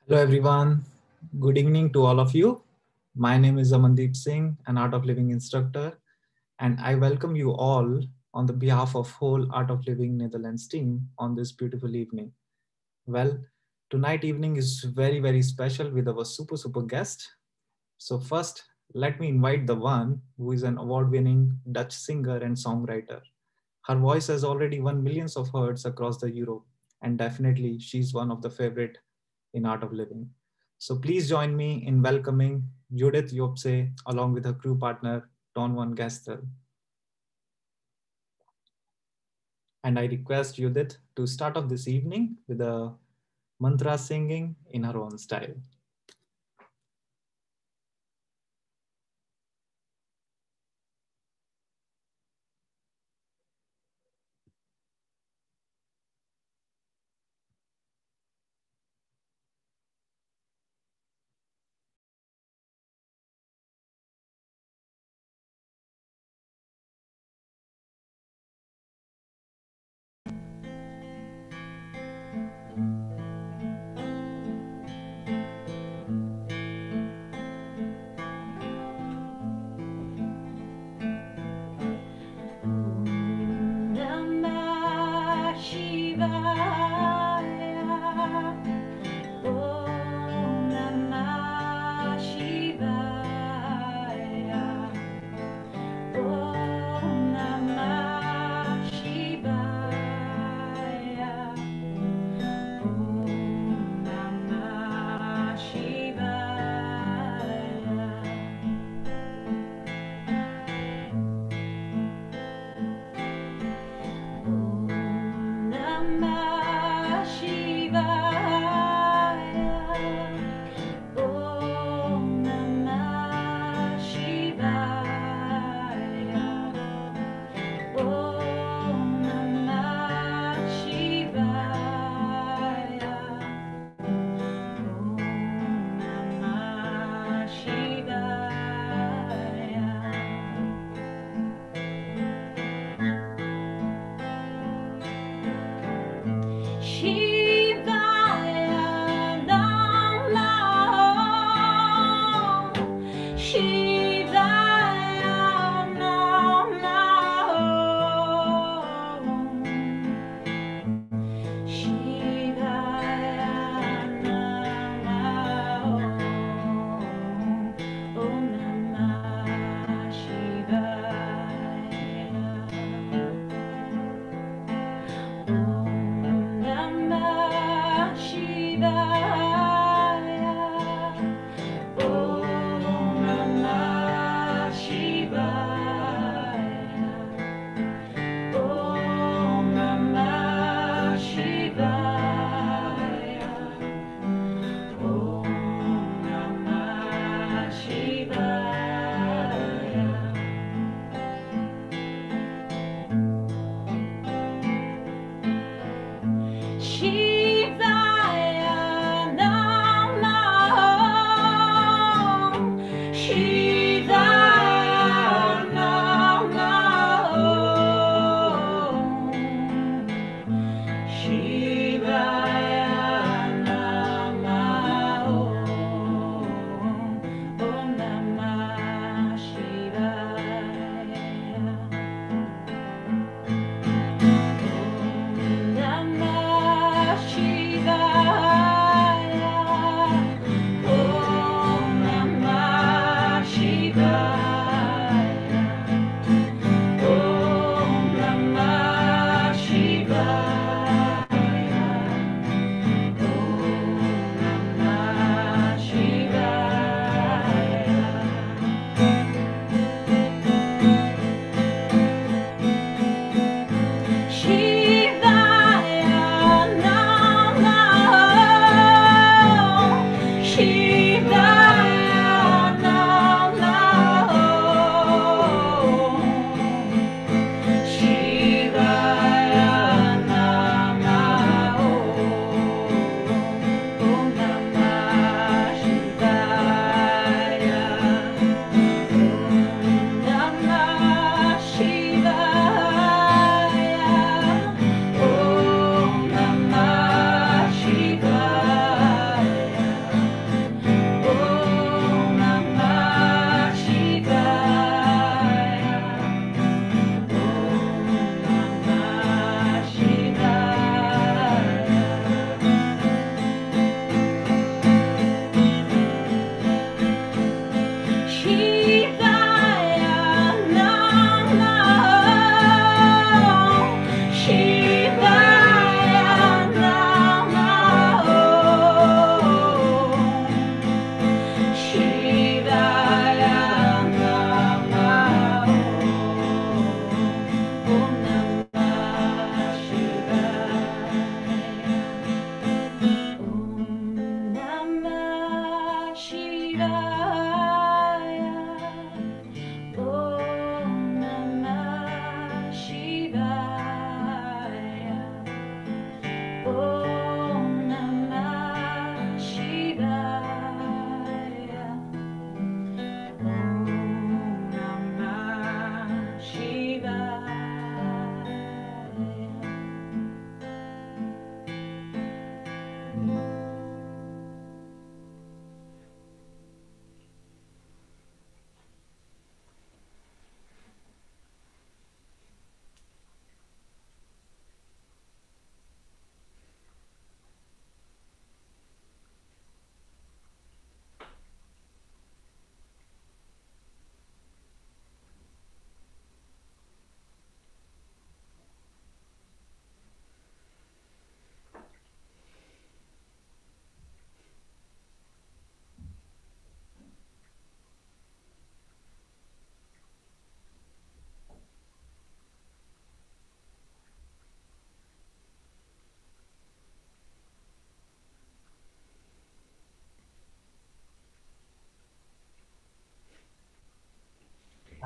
Hello everyone. Good evening to all of you. My name is Amandeep Singh, an Art of Living instructor, and I welcome you all on the behalf of whole Art of Living Netherlands team on this beautiful evening. Well, tonight evening is very special with our super guest. So first, let me invite the one who is an award-winning Dutch singer and songwriter. Her voice has already won millions of hertz across the Europe, and definitely she's one of the favorite in Art of Living. So please join me in welcoming Judith Yopse along with her crew partner Don van Gastel. And I request Judith to start off this evening with a mantra singing in her own style.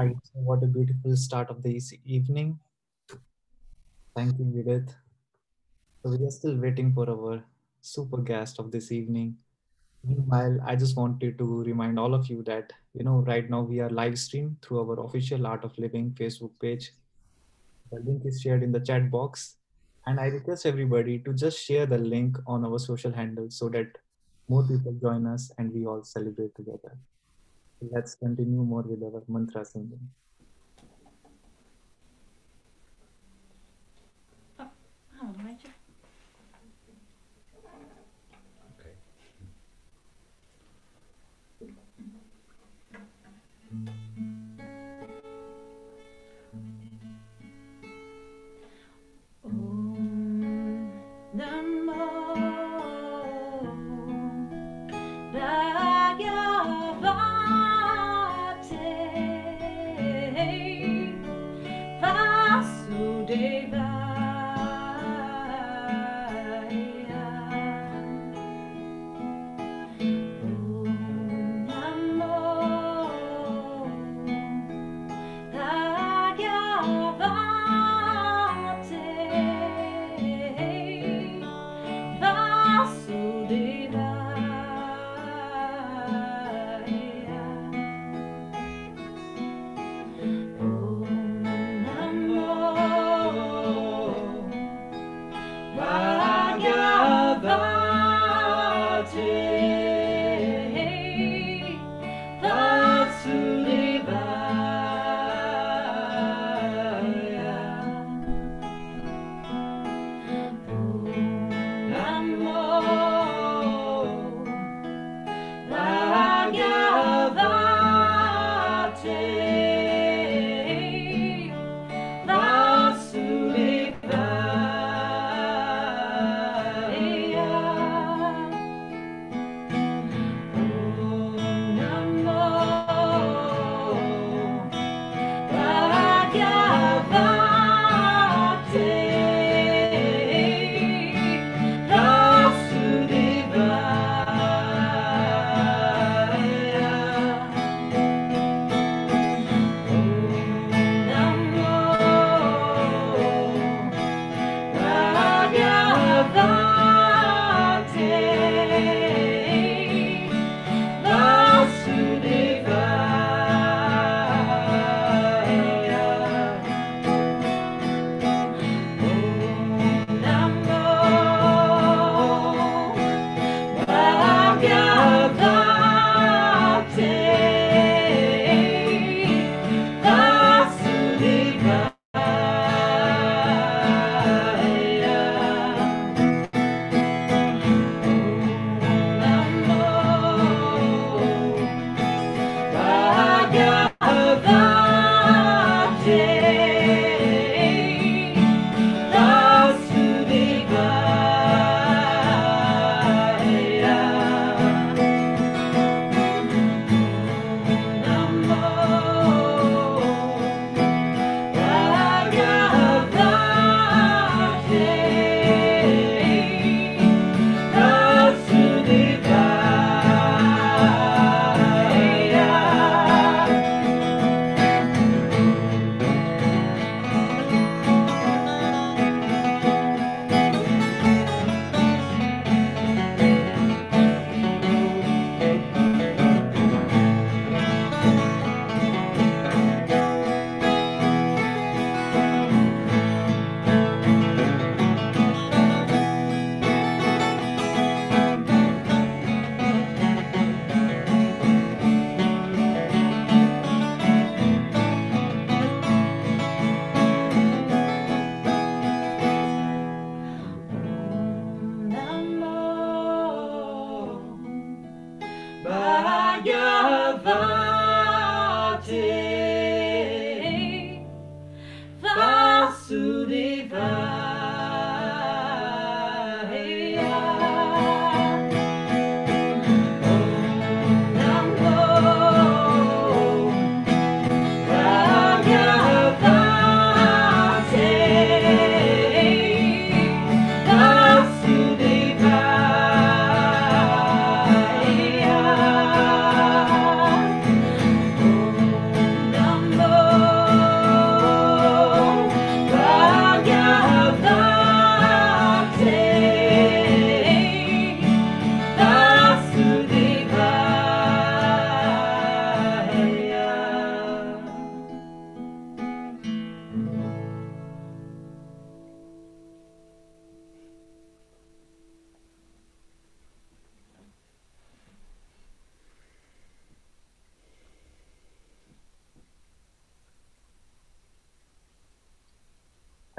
Right. So what a beautiful start of this evening. Thank you, Judith. So we are still waiting for our super guest of this evening. Meanwhile, I just wanted to remind all of you that, right now we are live stream through our official Art of Living Facebook page. The link is shared in the chat box. And I request everybody to just share the link on our social handles so that more people join us and we all celebrate together. So let's continue more with our mantra singing.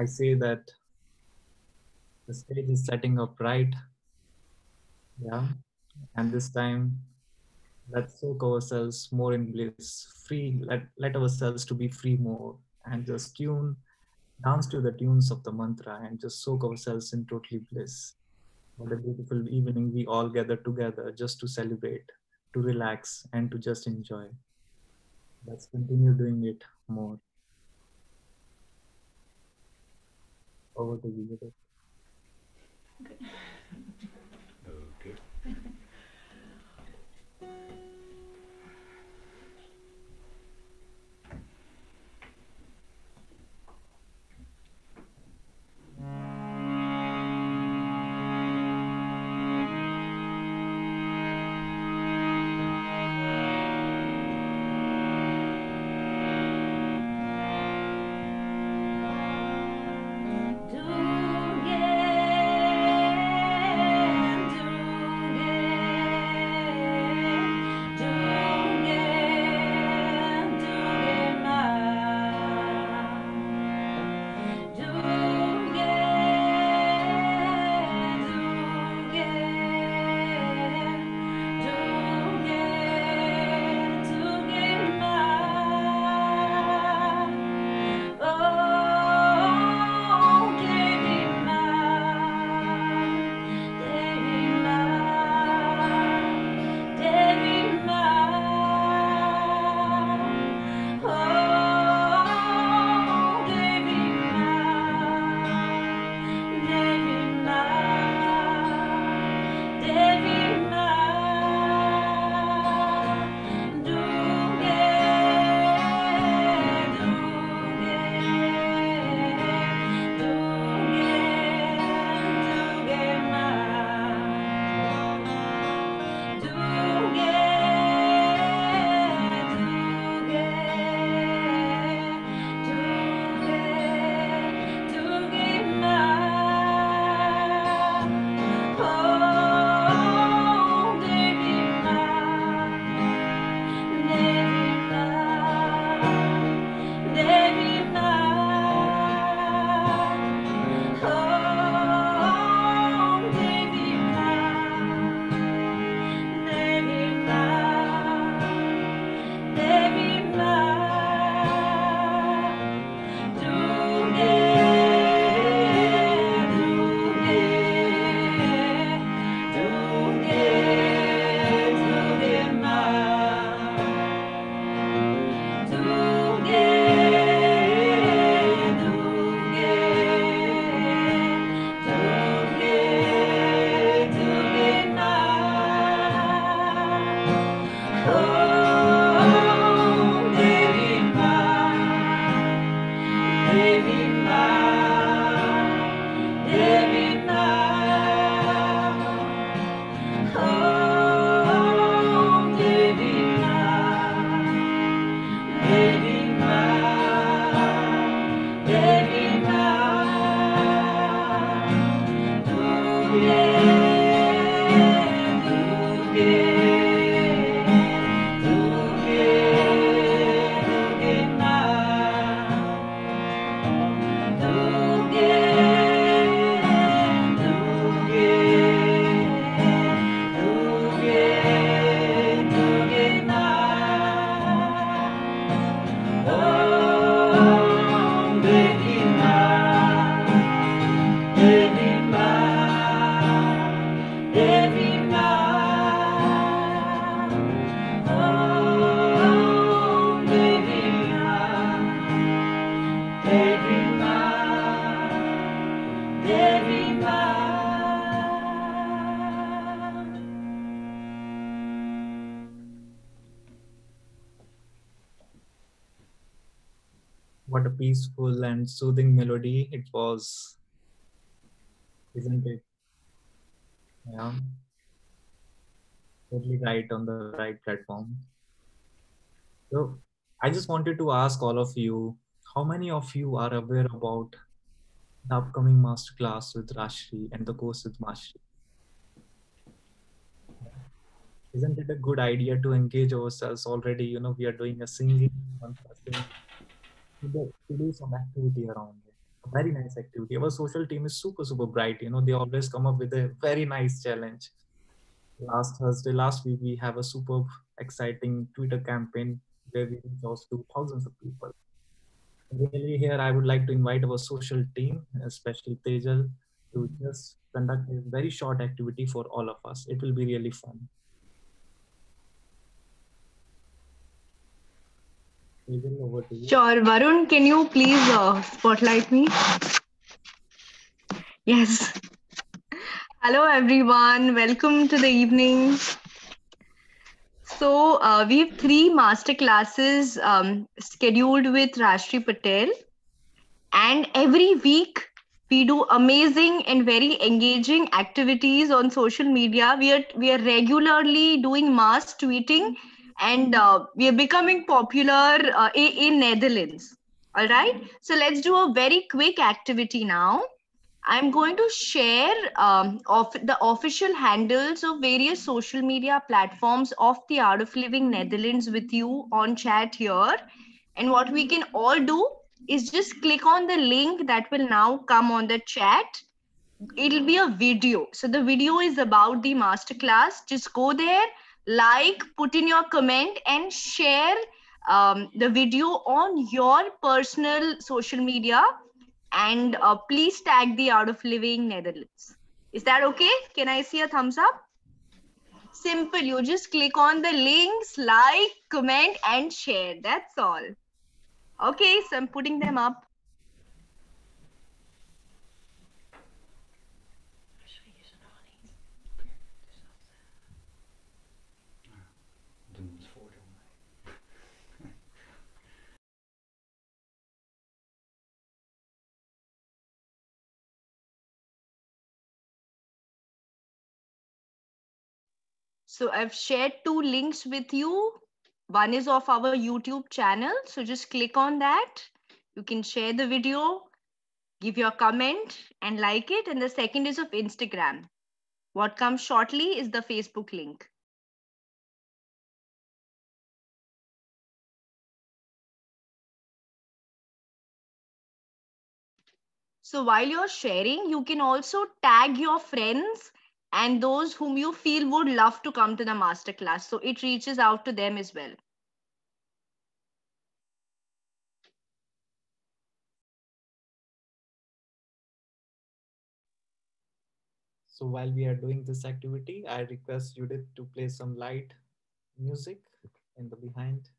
I say that the stage is setting up right. Yeah. And this time, let's soak ourselves more in bliss. Let ourselves to be free more and just dance to the tunes of the mantra and just soak ourselves in totally bliss. What a beautiful evening we all gather together just to celebrate, to relax, and to just enjoy. Let's continue doing it more. Over to you, Vivek. Okay. What a peaceful and soothing melody it was, isn't it? Yeah, totally right on the right platform. So, I just wanted to ask all of you, how many of you are aware about the upcoming masterclass with Rajshree and the course with Mastery? Isn't it a good idea to engage ourselves already? We are doing a singing, one person, to do some activity around it. Very nice activity. Our social team is super bright. They always come up with a very nice challenge. Last Thursday, last week, we have a superb, exciting Twitter campaign where we reach out to thousands of people. Really, here I would like to invite our social team, especially Tejal, to just conduct a very short activity for all of us. It will be really fun. Tejal, over to you. Sure, Varun, can you please spotlight me? Yes. Hello, everyone. Welcome to the evening. So, we have three master classes scheduled with Rajshree Patel, and every week we do amazing and very engaging activities on social media. We are regularly doing mass tweeting, and we are becoming popular in Netherlands. All right. So let's do a very quick activity now. I'm going to share the official handles of various social media platforms of the Art of Living Netherlands with you on chat here. And what we can all do is just click on the link that will now come on the chat. It'll be a video. So the video is about the masterclass. Just go there, like, put in your comment, and share the video on your personal social media, and please tag the Art of Living Netherlands. Is that okay? Can I see a thumbs up? Simple. You just click on the links, like, comment, and share. That's all. Okay, so I'm putting them up. Doen het voordeel mee. So I've shared two links with you. One is of our YouTube channel. So just click on that. You can share the video, give your comment, and like it. And the second is of Instagram. What comes shortly is the Facebook link. So while you're sharing, you can also tag your friends and those whom you feel would love to come to the masterclass. So it reaches out to them as well. So while we are doing this activity, I request Judith to play some light music in the behind.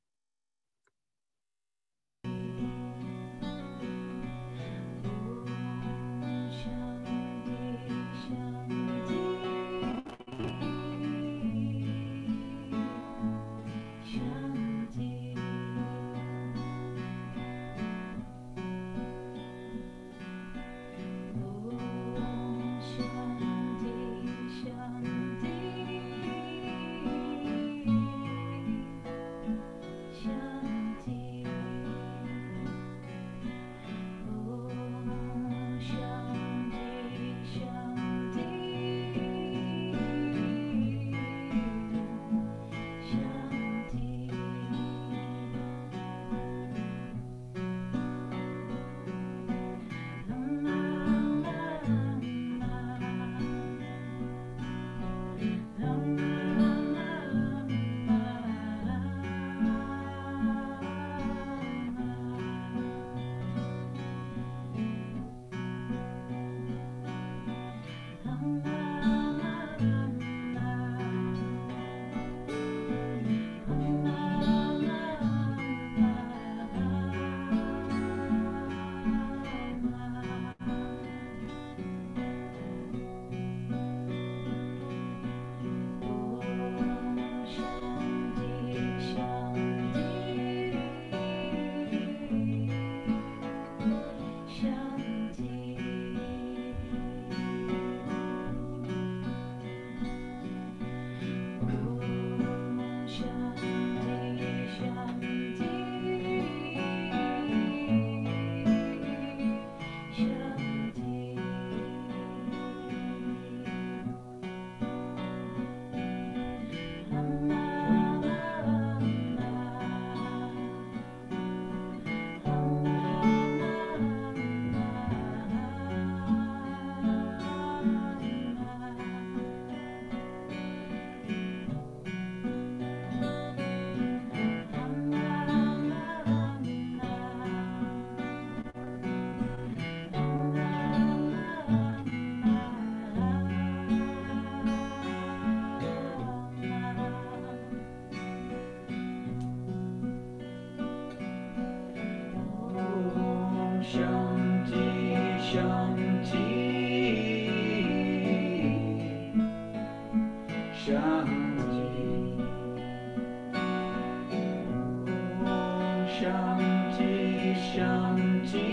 Shanti, Shanti,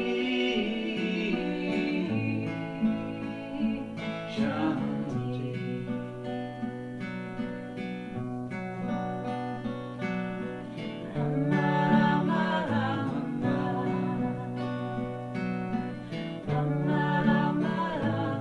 Shanti. Rama, Rama, Rama, Rama, Rama,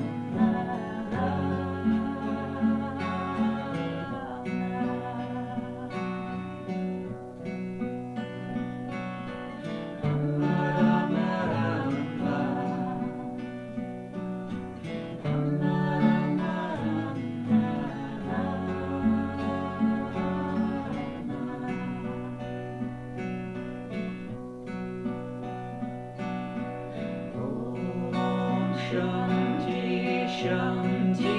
Shanti, Shanti,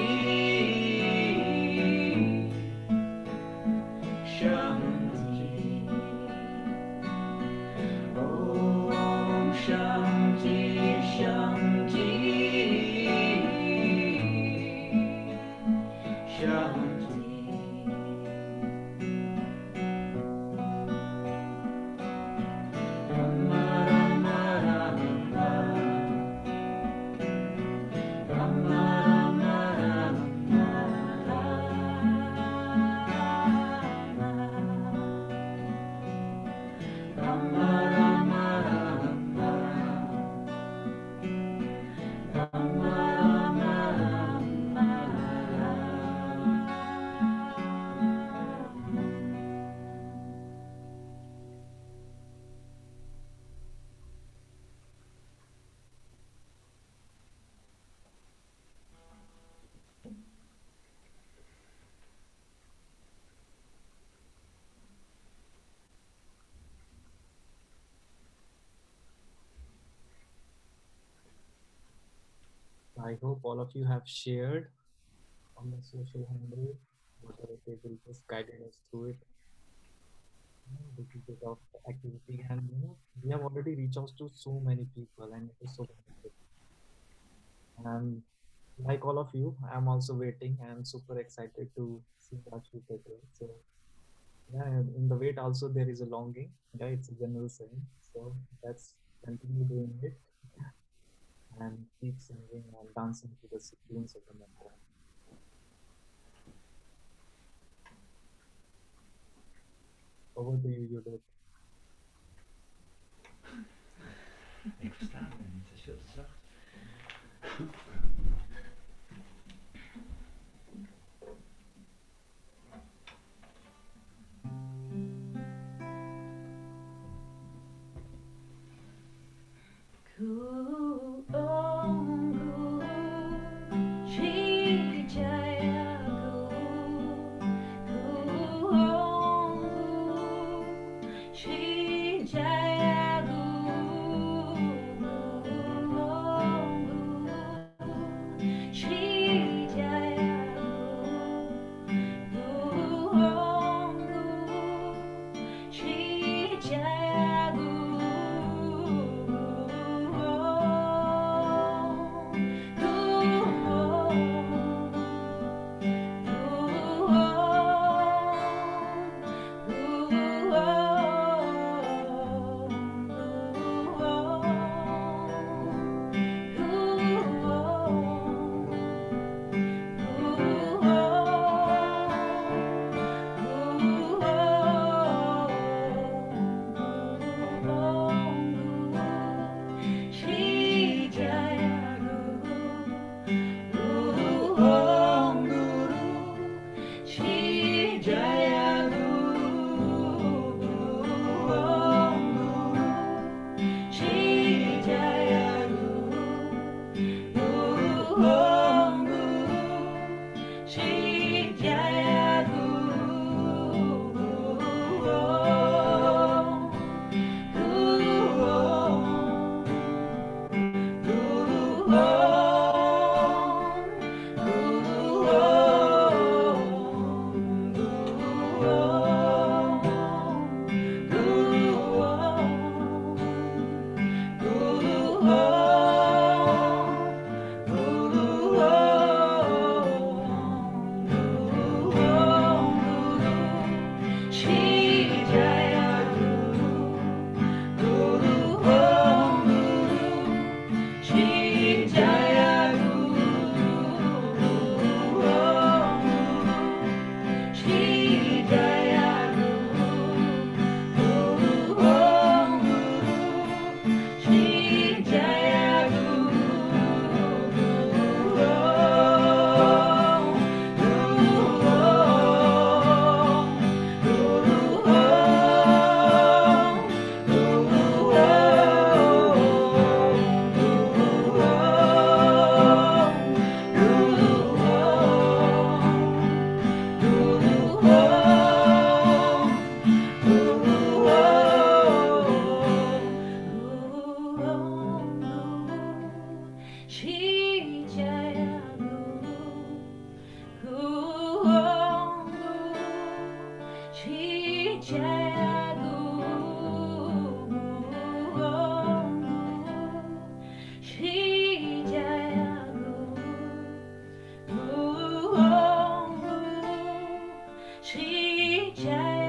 Shanti. Om Shanti, Shanti, Shanti. Rama, Rama, Rama, Rama, Rama, Rama, Rama, Rama, I hope all of you have shared on the social handle whatever they will just guided us through it. Little bit of activity, and we have already reached out to so many people, and it is so wonderful. And like all of you, I'm also waiting and super excited to see Rajshree Patel. So yeah, and in the wait also there is a longing. Yeah, it's a general saying. So let's continue doing it and keep singing and dancing to the sequence of the mantra. Over to you, Judith. Ik versta me niet, het is veel te zacht. Shri Jaya Guru, Shri Jaya Guru, Shri Jaya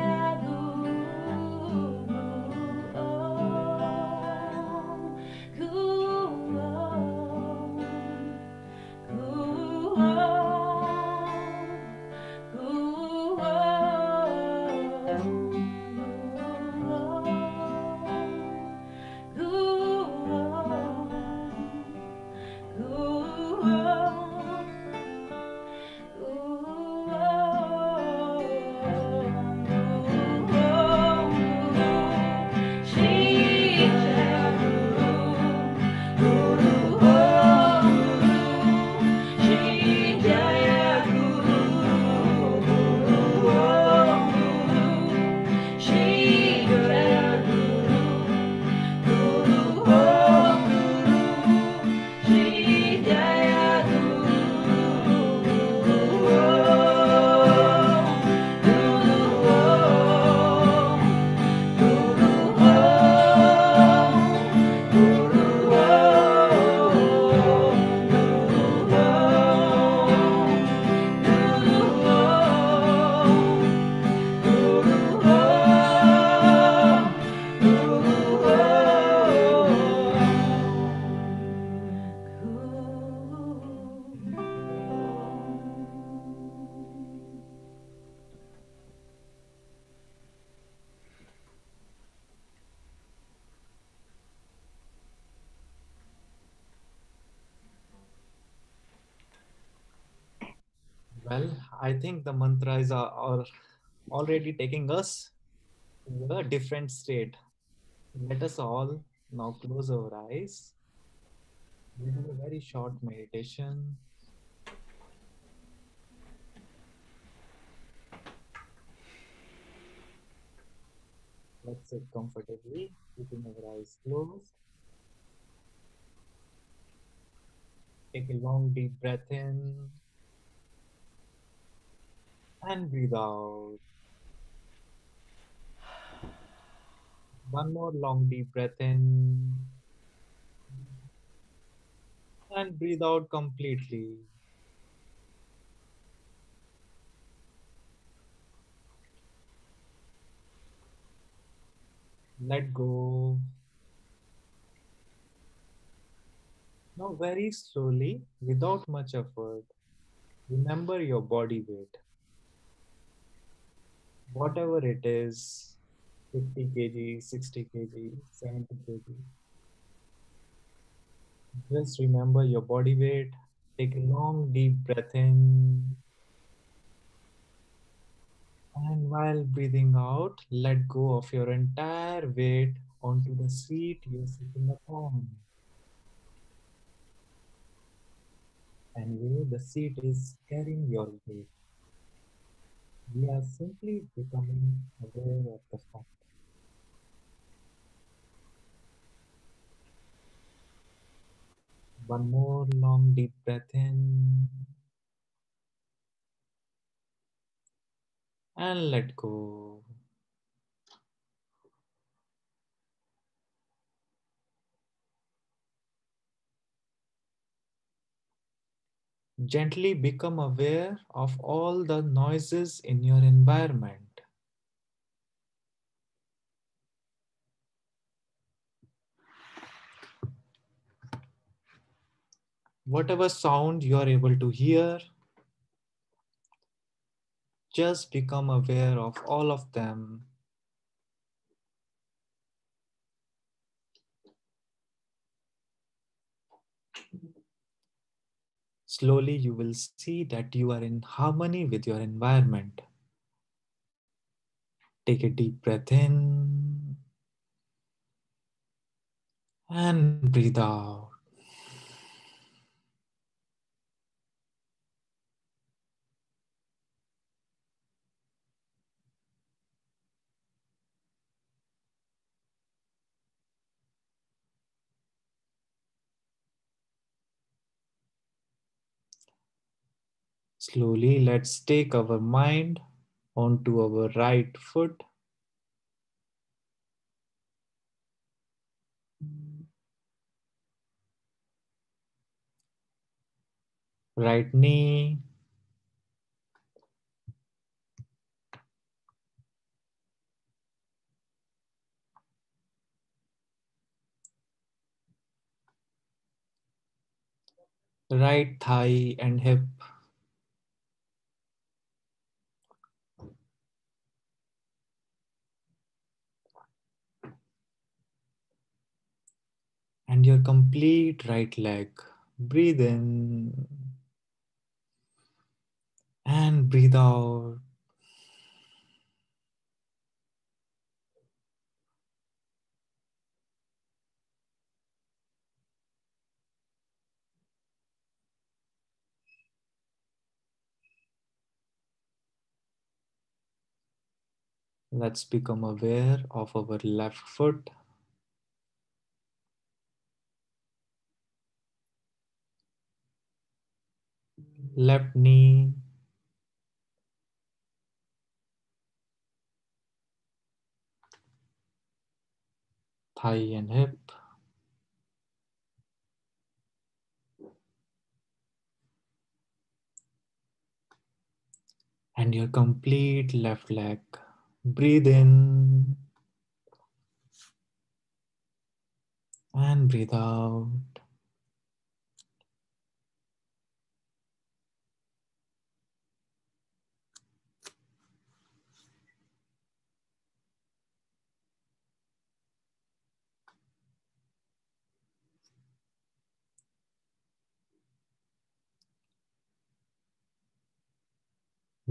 Well, I think the mantras are already taking us to a different state. Let us all now close our eyes. We do a very short meditation. Let's sit comfortably, keeping our eyes closed. Take a long deep breath in and breathe out. One more long deep breath in and breathe out completely. Let go. Now, very slowly, without much effort, remember your body weight. Whatever it is, 50 kg, 60 kg, 70 kg. Just remember your body weight. Take a long deep breath in. And while breathing out, let go of your entire weight onto the seat you're sitting upon. Anyway, the seat is carrying your weight. We are simply becoming aware of the fact. One more long deep breath in and let go. Gently become aware of all the noises in your environment. Whatever sound you are able to hear, just become aware of all of them. Slowly, you will see that you are in harmony with your environment. Take a deep breath in and breathe out. Slowly, let's take our mind onto our right foot, right knee, right thigh and hip, and your complete right leg. Breathe in and breathe out. Let's become aware of our left foot, left knee, thigh and hip, and your complete left leg. Breathe in and breathe out.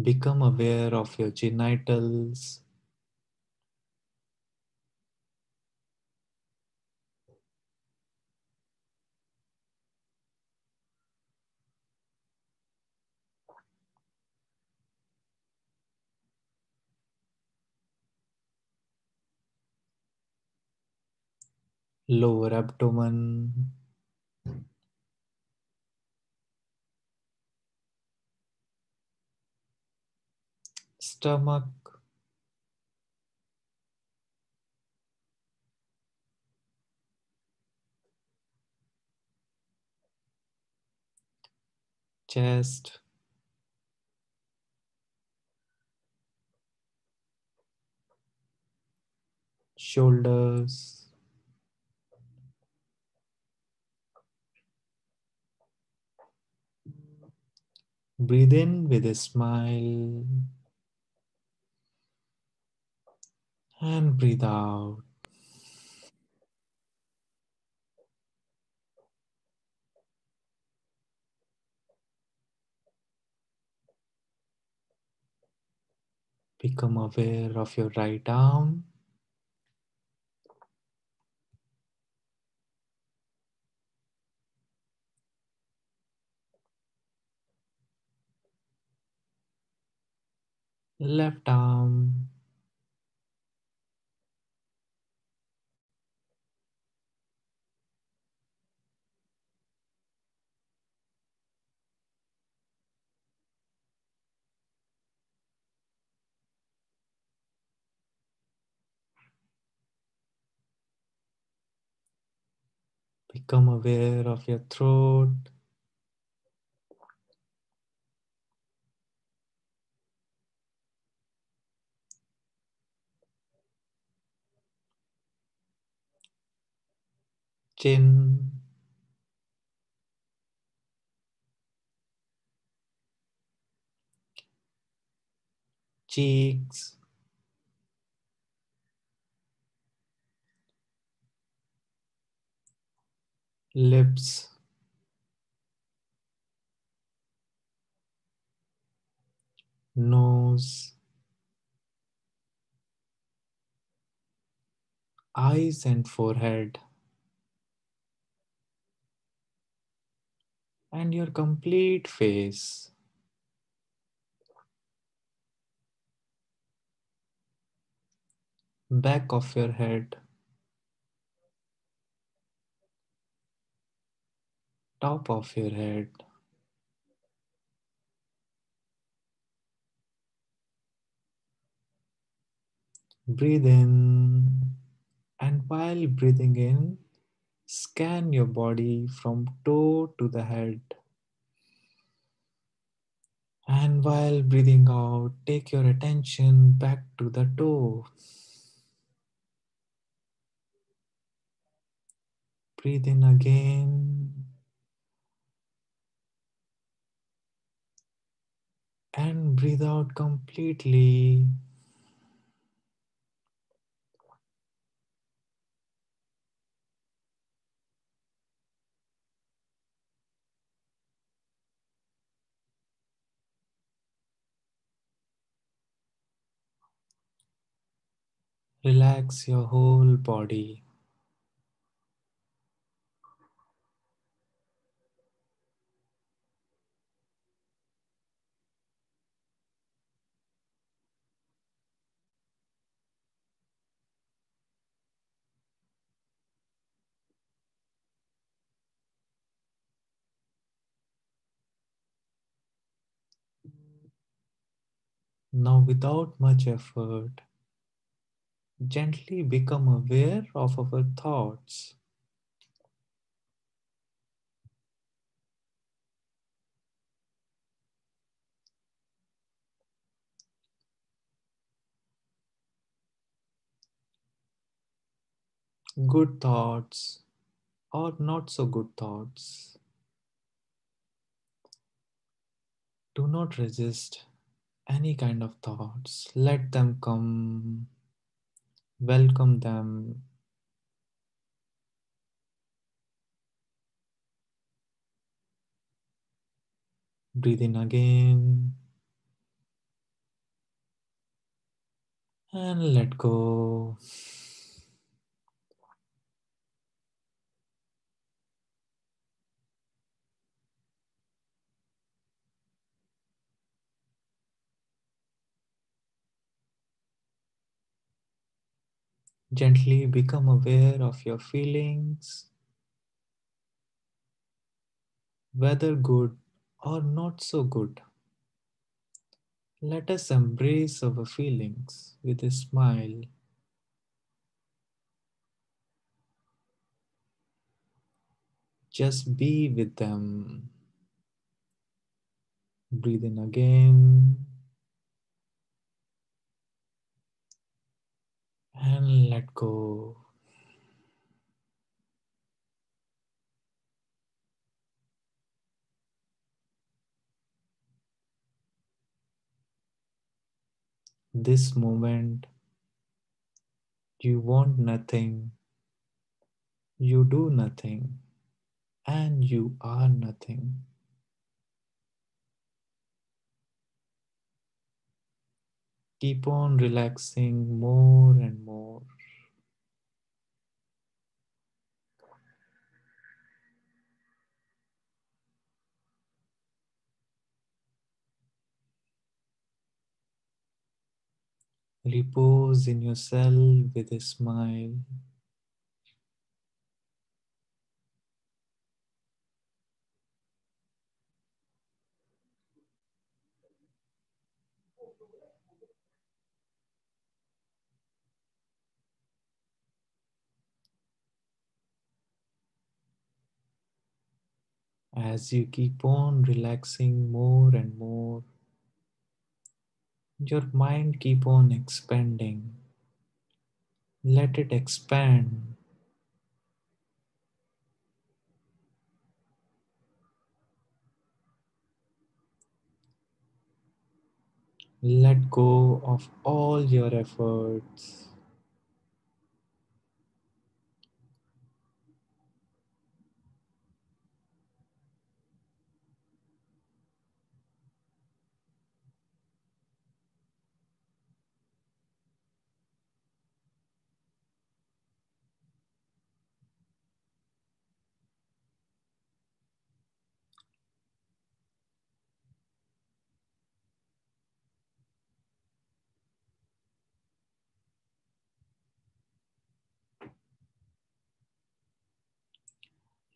Become aware of your genitals, lower abdomen, stomach, chest, shoulders. Breathe in with a smile and breathe out. Become aware of your right arm, left arm, become aware of your throat, chin, cheeks, lips, nose, eyes and forehead, and your complete face. Back of your head, top of your head, Breathe in, and while breathing in, scan your body from toe to the head. And while breathing out, take your attention back to the toe. Breathe in again and breathe out completely. Relax your whole body. Now, without much effort, gently become aware of our thoughts. Good thoughts or not so good thoughts. Do not resist any kind of thoughts. Let them come, welcome them. Breathe in again and let go. Gently become aware of your feelings, whether good or not so good. Let us embrace our feelings with a smile. Just be with them. Breathe in again and let go. This moment, you want nothing, you do nothing, and you are nothing. Keep on relaxing more and more. Repose in yourself with a smile. As you keep on relaxing more and more, your mind keep on expanding. Let it expand. Let go of all your efforts.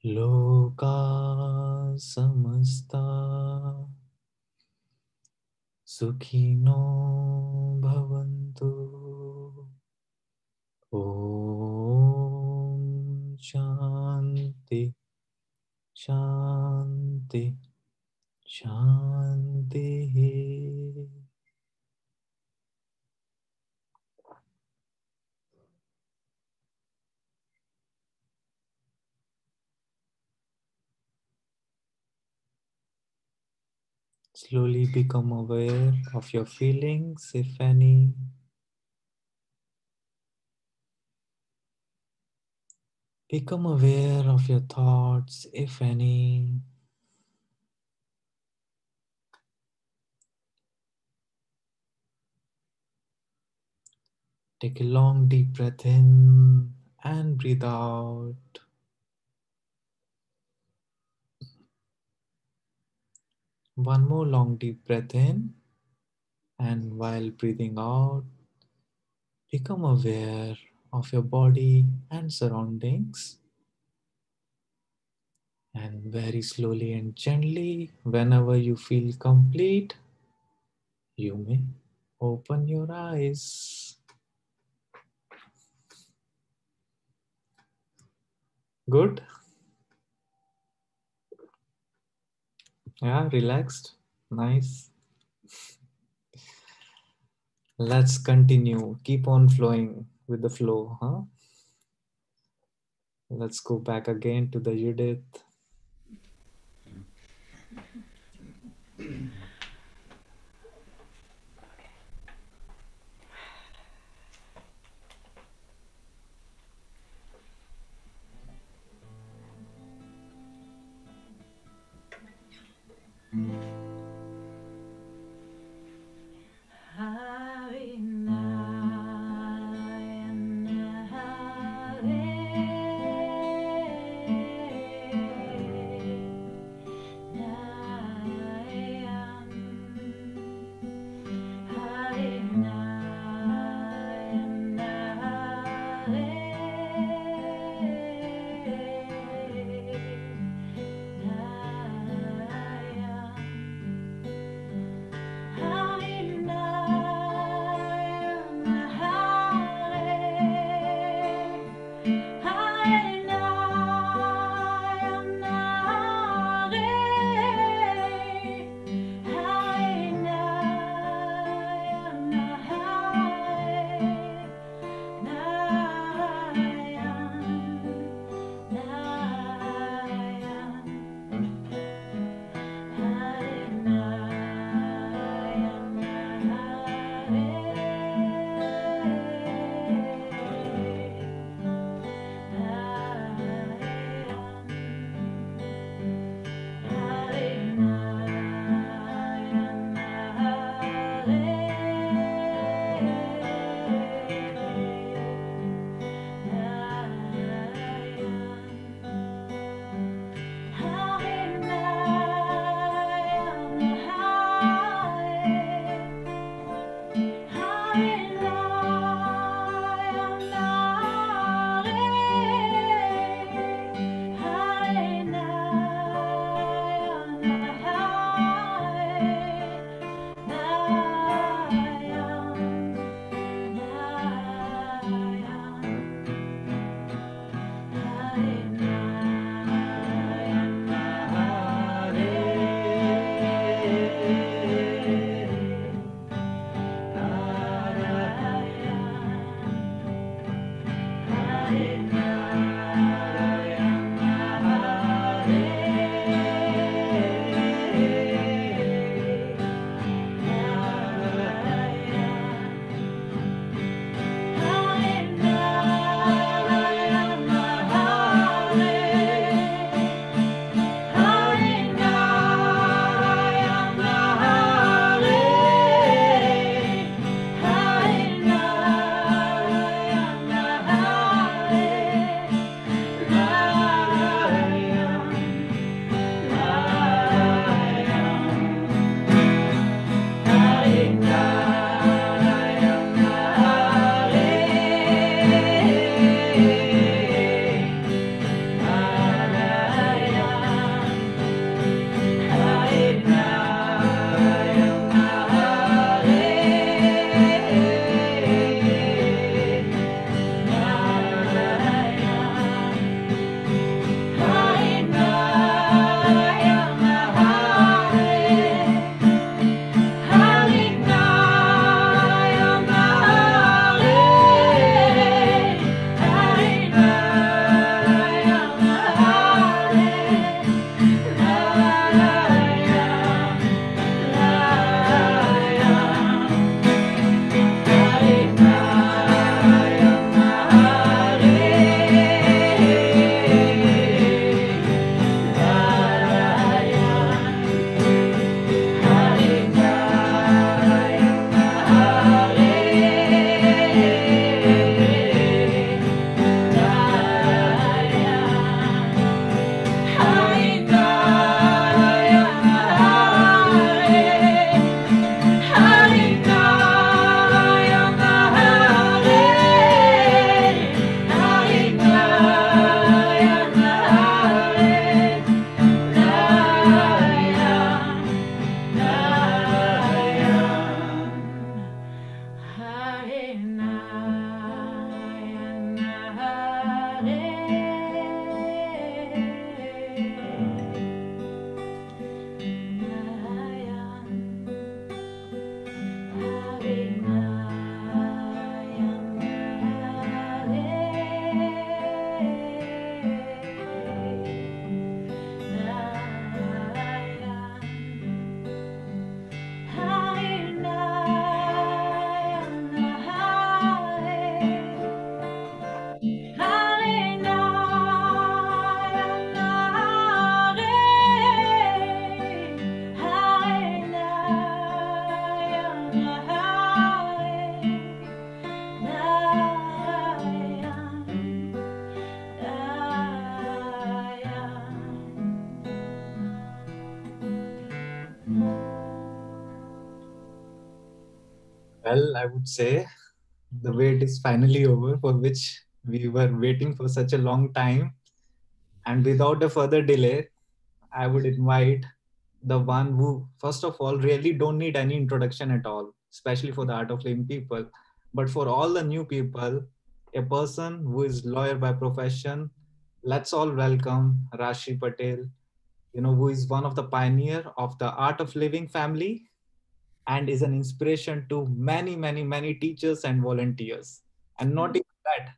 Loka samasta sukhino bhavantu. Shanti, Shanti. Slowly become aware of your feelings, if any. Become aware of your thoughts, if any. Take a long deep breath in and breathe out. One more long deep breath in, and while breathing out, become aware of your body and surroundings. And very slowly and gently, whenever you feel complete, you may open your eyes. Good? Yeah, relaxed. Nice. Let's continue. Keep on flowing with the flow, huh? Let's go back again to the Judith. Well, I would say the wait is finally over, for which we were waiting for such a long time. And without a further delay, I would invite the one who, first of all, really don't need any introduction at all, especially for the art of living people. But for all the new people, a person who is lawyer by profession, let's all welcome Rajshree Patel, who is one of the pioneer of the art of living family and is an inspiration to many, many, many teachers and volunteers. And not even that,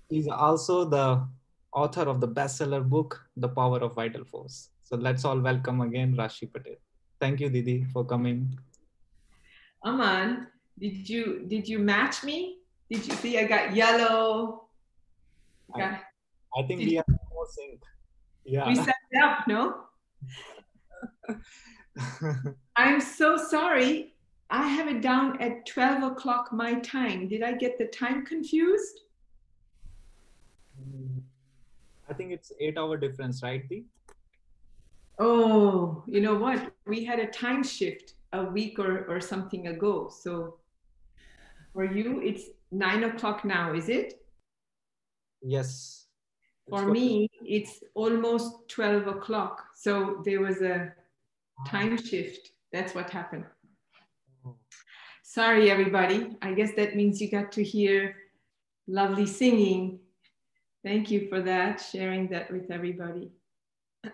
he's also the author of the bestseller book, The Power of Vital Force. So let's all welcome again Rajshree Patel. Thank you, Didi, for coming. Aman, did you match me? Did you see I got yellow? I think we have more sync. Yeah. We set it up, no? I'm so sorry. I have it down at 12 o'clock my time. Did I get the time confused? I think it's 8-hour difference, right, Dee? Oh, you know what? We had a time shift a week or something ago. So for you, it's 9 o'clock now, is it? Yes. For me, it's almost 12 o'clock. So there was a time shift. That's what happened. Sorry, everybody. I guess that means you got to hear lovely singing. Thank you for that, sharing that with everybody.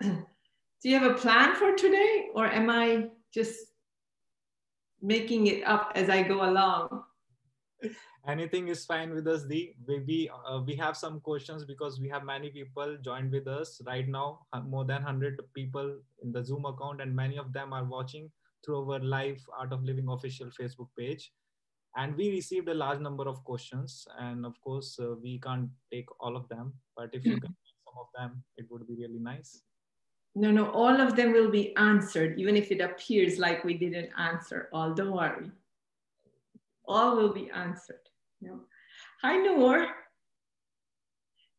Do you have a plan for today, or am I just making it up as I go along? Anything is fine with us, Dee. Maybe we have some questions because we have many people joined with us right now, more than 100 people in the Zoom account, and many of them are watching through our live Art of Living official Facebook page. And we received a large number of questions, and of course, we can't take all of them, but if you can take some of them, it would be really nice. No, all of them will be answered, even if it appears like we didn't answer all. Don't worry. All will be answered. No. Hi, Noor.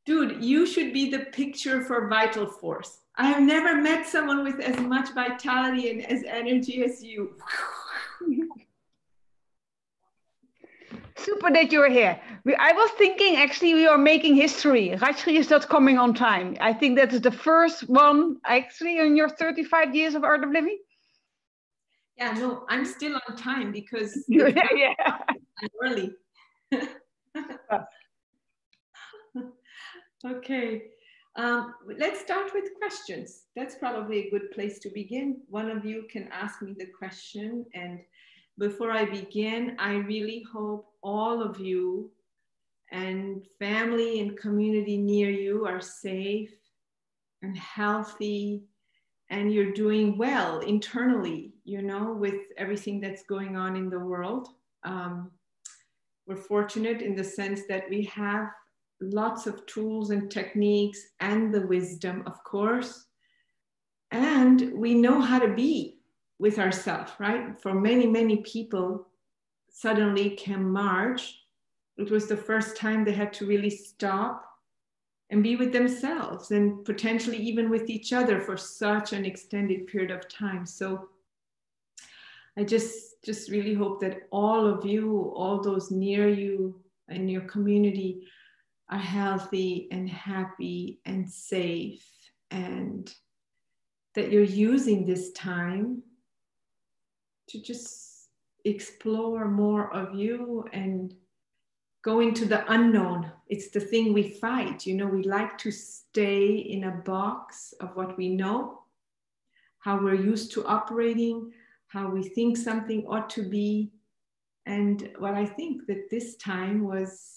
Dude, you should be the picture for Vital Force. I have never met someone with as much vitality and as energy as you. Super that you're here. I was thinking actually we are making history. Rajshree is not coming on time. I think that is the first one actually in your 35 years of Art of Living. Yeah, no, I'm still on time because Yeah. I'm early. Okay, let's start with questions. That's probably a good place to begin. One of you can ask me the question, and before I begin, I really hope all of you and family and community near you are safe and healthy, and you're doing well internally, with everything that's going on in the world. We're fortunate in the sense that we have lots of tools and techniques and the wisdom, of course, and we know how to be with ourselves, right? For many, many people, suddenly came March. It was the first time they had to really stop and be with themselves and potentially even with each other for such an extended period of time. So I just really hope that all of you, all those near you and your community are healthy and happy and safe, and that you're using this time to just explore more of you and go into the unknown. It's the thing we fight. We like to stay in a box of what we know, how we're used to operating, how we think something ought to be. And what I think that this time was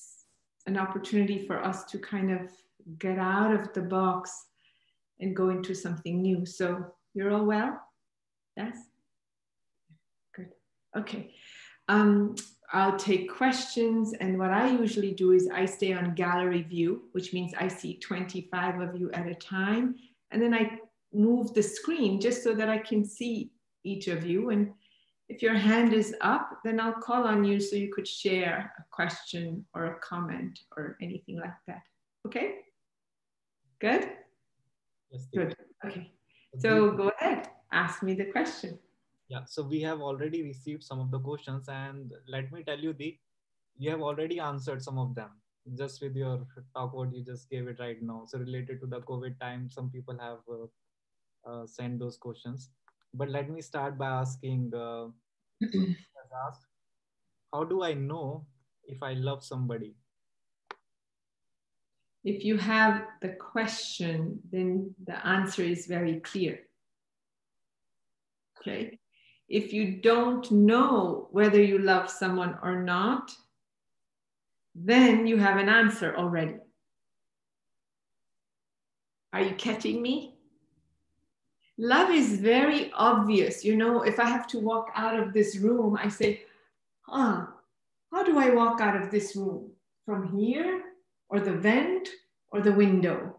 an opportunity for us to kind of get out of the box and go into something new. So you're all well? Yes? Good. Okay. I'll take questions, and what I usually do is I stay on gallery view, which means I see 25 of you at a time, and then I move the screen just so that I can see each of you. And if your hand is up, then I'll call on you so you could share a question or a comment or anything like that. Okay? Good? Yes, good. Okay. So go ahead, ask me the question. Yeah, so we have already received some of the questions, and let me tell you, you have already answered some of them just with your talk what you just gave it right now. So related to the COVID time, some people have sent those questions. But let me start by asking. Has asked, how do I know if I love somebody? If you have the question, then the answer is very clear. Okay. If you don't know whether you love someone or not, then you have an answer already. Are you catching me? Love is very obvious. You know, if I have to walk out of this room, I say, how do I walk out of this room? From here, or the vent, or the window?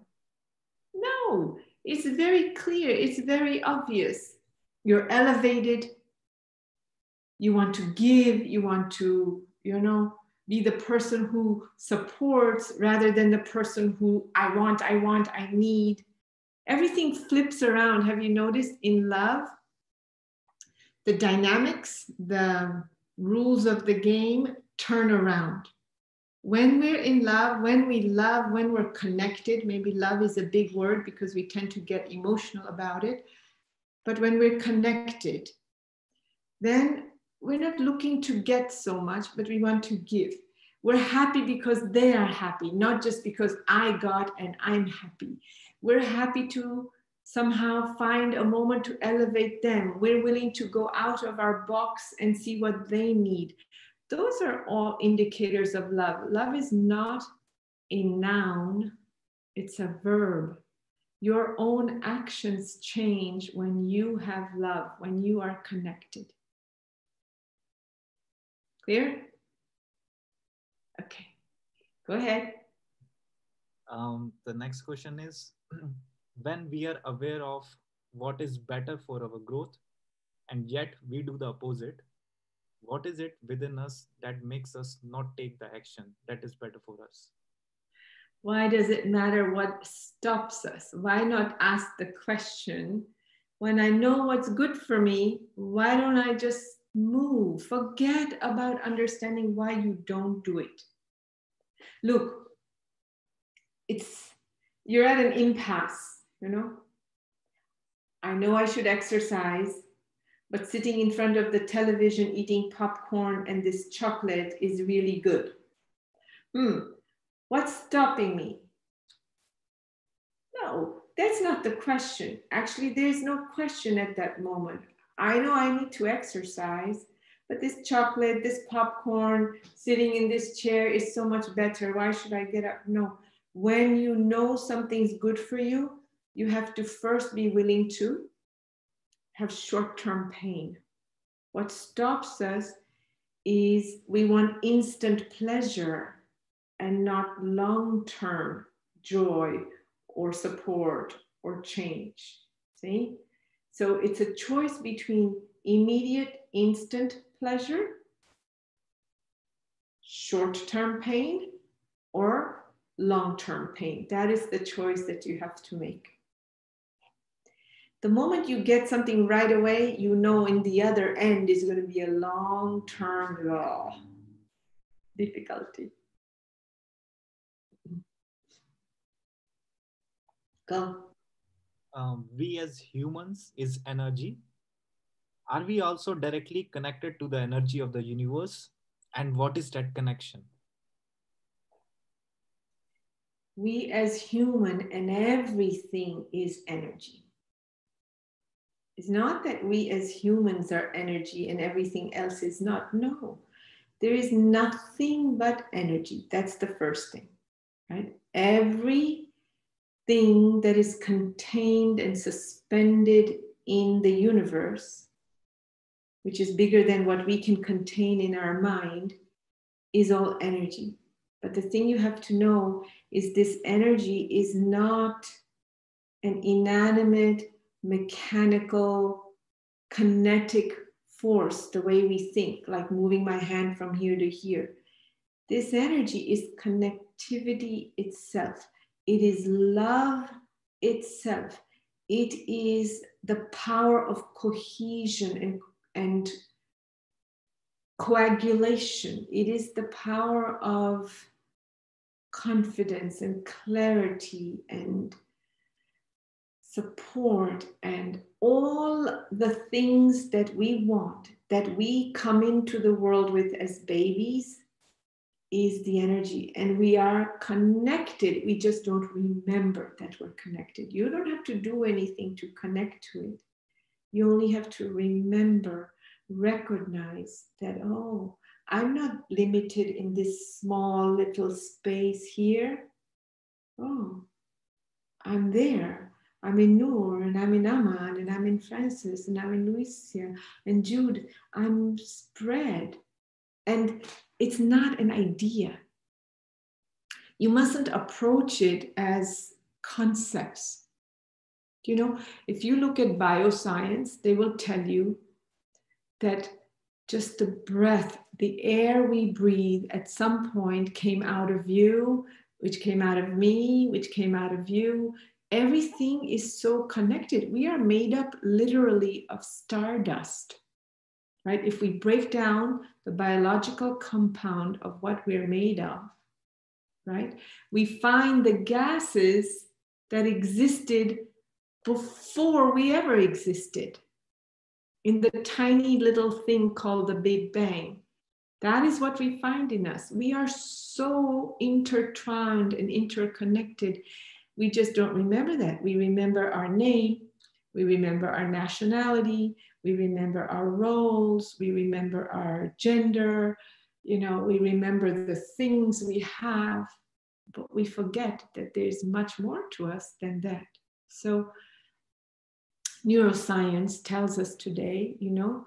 No, it's very clear. It's very obvious. You're elevated. You want to give. You want to, be the person who supports rather than the person who I need. Everything flips around. Have you noticed in love? The dynamics, the rules of the game turn around. When we're in love, when we love, when we're connected, maybe love is a big word because we tend to get emotional about it. But when we're connected, then we're not looking to get so much, but we want to give. We're happy because they are happy, not just because I got and I'm happy. We're happy to somehow find a moment to elevate them. We're willing to go out of our box and see what they need. Those are all indicators of love. Love is not a noun, it's a verb. Your own actions change when you have love, when you are connected. Clear? Okay, go ahead. The next question is, when we are aware of what is better for our growth and yet we do the opposite, what is it within us that makes us not take the action that is better for us? Why does it matter what stops us? Why not ask the question, when I know what's good for me, why don't I just move? Forget about understanding why you don't do it. Look, you're at an impasse, I know I should exercise, but sitting in front of the television eating popcorn and this chocolate is really good. What's stopping me? No, that's not the question. Actually, there's no question at that moment. I know I need to exercise, but this chocolate, this popcorn, sitting in this chair is so much better. Why should I get up? No. When you know something's good for you, you have to first be willing to have short-term pain. What stops us is we want instant pleasure and not long-term joy or support or change. See? So it's a choice between immediate, instant pleasure, short-term pain, or long-term pain. That is the choice that you have to make. The moment you get something right away, you know in the other end is going to be a long-term difficulty. Go. We as humans is energy. Are we also directly connected to the energy of the universe? And what is that connection? We as human and everything is energy. It's not that we as humans are energy and everything else is not. No, there is nothing but energy. That's the first thing, right? Everything that is contained and suspended in the universe, which is bigger than what we can contain in our mind, is all energy. But the thing you have to know is this energy is not an inanimate, mechanical, kinetic force, the way we think, like moving my hand from here to here. This energy is connectivity itself. It is love itself. It is the power of cohesion and coagulation. It is the power of confidence and clarity and support and all the things that we want, that we come into the world with as babies, is the energy. And we are connected. We just don't remember that we're connected. You don't have to do anything to connect to it. You only have to remember, recognize that, oh, I'm not limited in this small little space here. Oh, I'm there. I'm in Noor, and I'm in Aman, and I'm in Francis, and I'm in Lucia, and Jude. I'm spread. And it's not an idea. You mustn't approach it as concepts. You know, if you look at bioscience, they will tell you that just the breath, the air we breathe at some point came out of you, which came out of me, which came out of you. Everything is so connected. We are made up literally of stardust, right? If we break down the biological compound of what we're made of, right? We find the gases that existed before we ever existed in the tiny little thing called the Big Bang. That is what we find in us. We are so intertwined and interconnected. We just don't remember that. We remember our name, we remember our nationality, we remember our roles, we remember our gender, you know, we remember the things we have, but we forget that there's much more to us than that. So neuroscience tells us today, you know,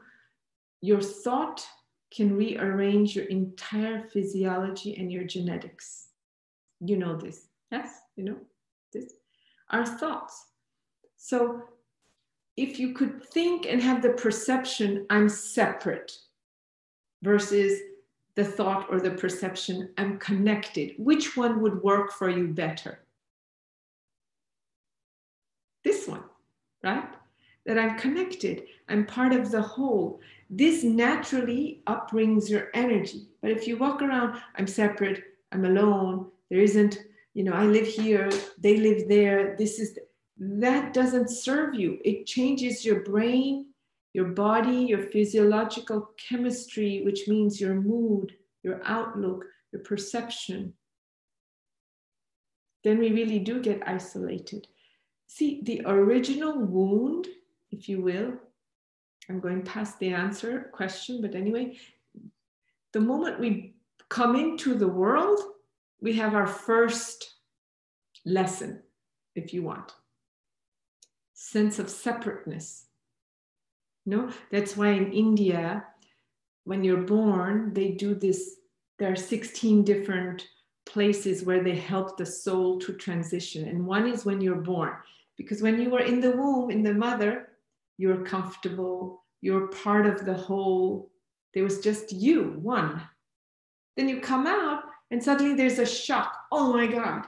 your thought can rearrange your entire physiology and your genetics. You know this, yes? You know this? Our thoughts. So if you could think and have the perception, I'm separate, versus the thought or the perception, I'm connected, which one would work for you better? This one, right? That I'm connected, I'm part of the whole. This naturally upbrings your energy. But if you walk around, I'm separate, I'm alone, there isn't, you know, I live here, they live there, that doesn't serve you. It changes your brain, your body, your physiological chemistry, which means your mood, your outlook, your perception. Then we really do get isolated. See, the original wound, if you will, I'm going past the answer question, but anyway, the moment we come into the world, we have our first lesson, if you want. Sense of separateness. No, that's why in India, when you're born, they do this. There are 16 different places where they help the soul to transition. And one is when you're born, because when you were in the womb, in the mother, you're comfortable, you're part of the whole. There was just you, one. Then you come out and suddenly there's a shock. Oh my God,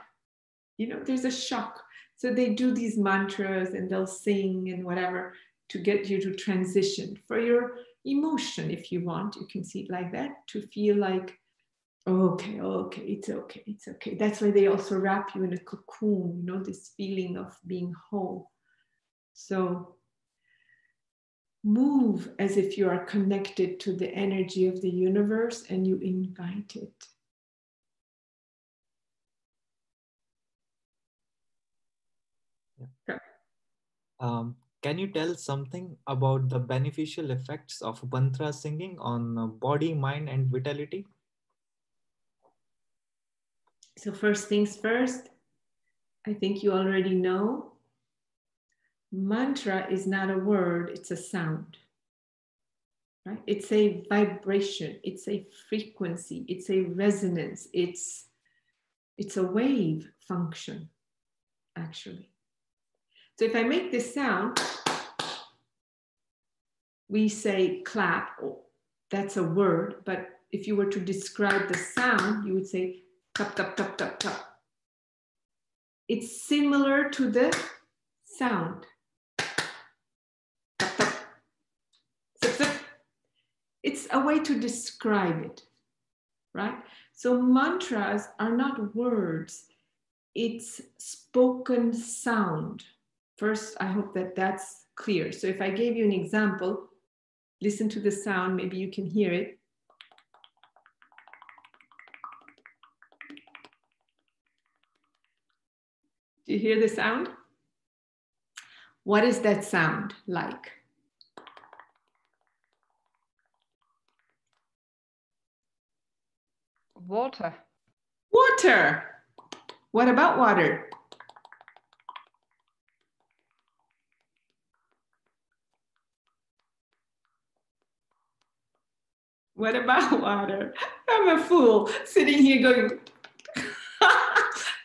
you know, there's a shock. So they do these mantras and they'll sing and whatever to get you to transition for your emotion, if you want. You can see it like that, to feel like, oh, okay, it's okay, it's okay. That's why they also wrap you in a cocoon, you know, this feeling of being whole. So move as if you are connected to the energy of the universe and you invite it. Yeah. Can you tell something about the beneficial effects of mantra singing on body, mind, and vitality? So first things first, I think you already know, mantra is not a word, it's a sound. Right? It's a vibration, it's a frequency, it's a resonance, it's a wave function, actually. So if I make this sound, we say clap, oh, that's a word, but if you were to describe the sound, you would say tap, tap, tap, tap, tap. It's similar to the sound. Tap, tap. Zip, zip. It's a way to describe it, right? So mantras are not words, it's spoken sound. First, I hope that that's clear. So if I gave you an example, listen to the sound, maybe you can hear it. Do you hear the sound? What is that sound like? Water. Water. What about water? What about water? I'm a fool sitting here going,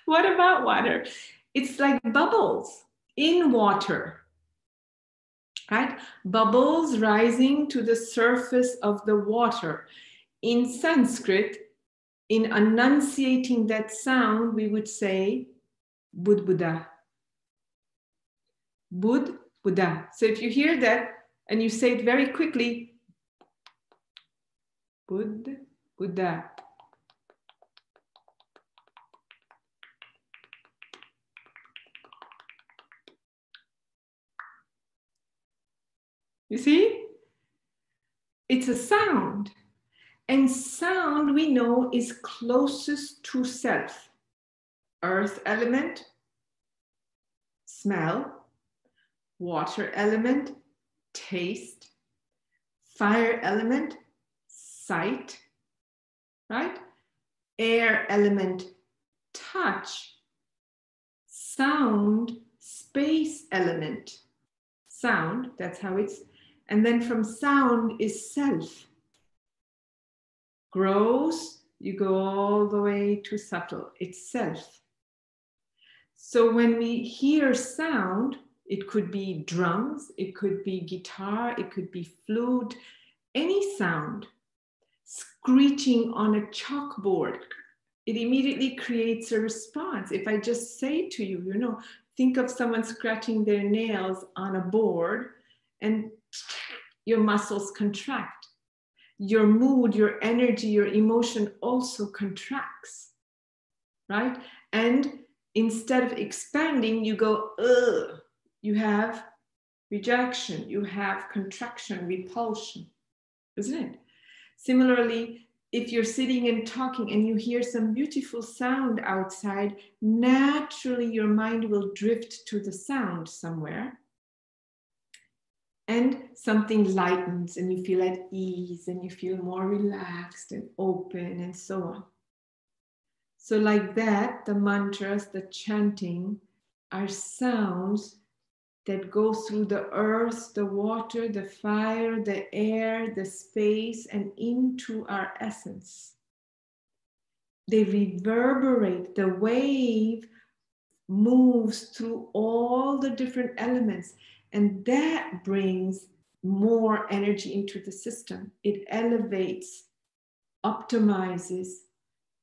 what about water? It's like bubbles in water, right? Bubbles rising to the surface of the water. In Sanskrit, in enunciating that sound, we would say Bud Buddha. Bud Buddha. So if you hear that and you say it very quickly, Bud Buddha. You see? It's a sound. And sound, we know, is closest to self. Earth element, smell. Water element, taste. Fire element, sight. Right? Air element, touch. Sound, space element. Sound, that's how it's. And then from sound is self. Gross, you go all the way to subtle, it's self. So when we hear sound, it could be drums, it could be guitar, it could be flute, any sound. Screeching on a chalkboard, it immediately creates a response. If I just say to you, you know, think of someone scratching their nails on a board and your muscles contract. Your mood, your energy, your emotion also contracts, right? And instead of expanding, you go, ugh. You have rejection, you have contraction, repulsion, isn't it? Similarly, if you're sitting and talking and you hear some beautiful sound outside, naturally your mind will drift to the sound somewhere. And something lightens and you feel at ease and you feel more relaxed and open and so on. So like that, the mantras, the chanting are sounds that go through the earth, the water, the fire, the air, the space, and into our essence. They reverberate. The wave moves through all the different elements. And that brings more energy into the system. It elevates, optimizes,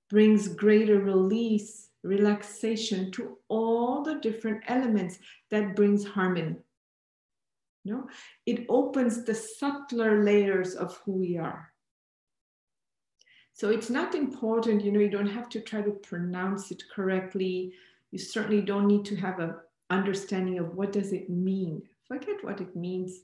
brings greater release, relaxation to all the different elements. That brings harmony. You know? It opens the subtler layers of who we are. So it's not important, you know, you don't have to try to pronounce it correctly. You certainly don't need to have an understanding of what does it mean. Forget what it means.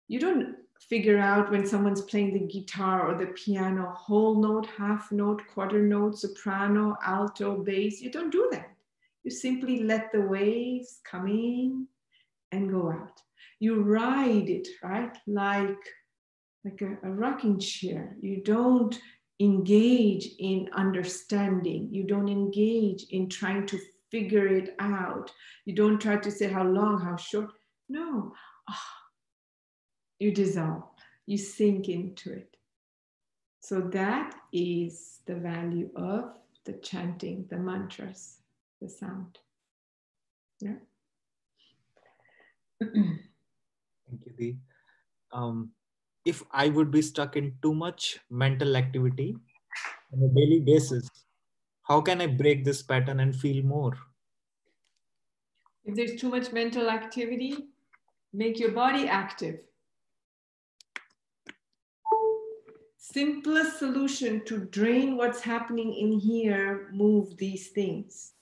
You don't figure out when someone's playing the guitar or the piano, whole note, half note, quarter note, soprano, alto, bass. You don't do that. You simply let the waves come in and go out. You ride it, right? Like a rocking chair. You don't engage in understanding. You don't engage in trying to figure it out. You don't try to say how long, how short. No, you dissolve, you sink into it. So that is the value of the chanting, the mantras, the sound. Yeah. Thank you, Dee. If I would be stuck in too much mental activity on a daily basis, how can I break this pattern and feel more? If there's too much mental activity, make your body active. simplest solution to drain what's happening in here, move these things.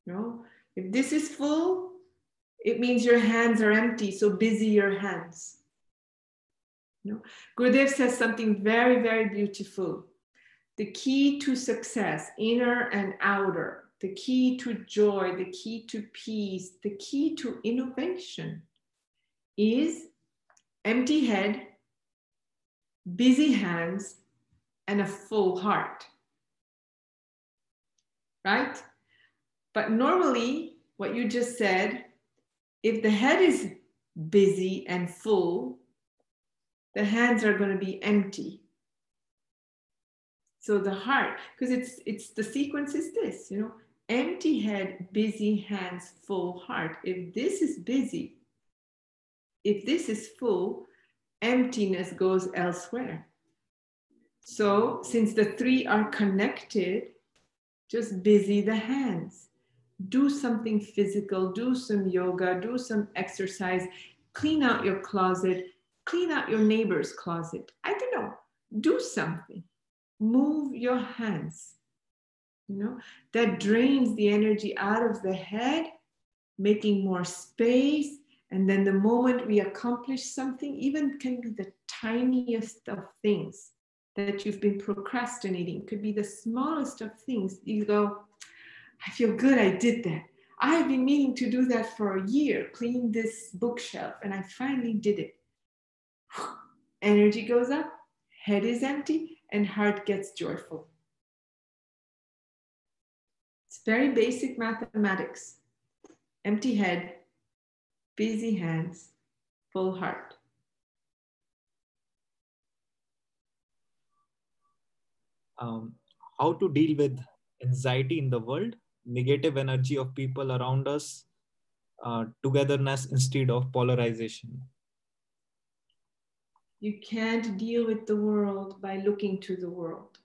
You know, if this is full, it means your hands are empty, so busy your hands. You know, Gurudev says something very, very beautiful. The key to success, inner and outer, the key to joy, the key to peace, the key to innovation is empty head, busy hands, and a full heart. Right? But normally, what you just said, if the head is busy and full, the hands are going to be empty. So the heart, because it's the sequence is this, you know, empty head, busy hands, full heart. If this is busy, if this is full, emptiness goes elsewhere. So since the three are connected, just busy the hands. Do something physical, do some yoga, do some exercise, clean out your closet, clean out your neighbor's closet. I don't know, do something. Move your hands, you know, that drains the energy out of the head, making more space. And then the moment we accomplish something, even can be the tiniest of things that you've been procrastinating, could be the smallest of things. You go, I feel good, I did that. I've been meaning to do that for a year, clean this bookshelf, and I finally did it. Energy goes up, head is empty, and heart gets joyful. It's very basic mathematics. Empty head, busy hands, full heart. How to deal with anxiety in the world, negative energy of people around us, togetherness instead of polarization. You can't deal with the world by looking to the world.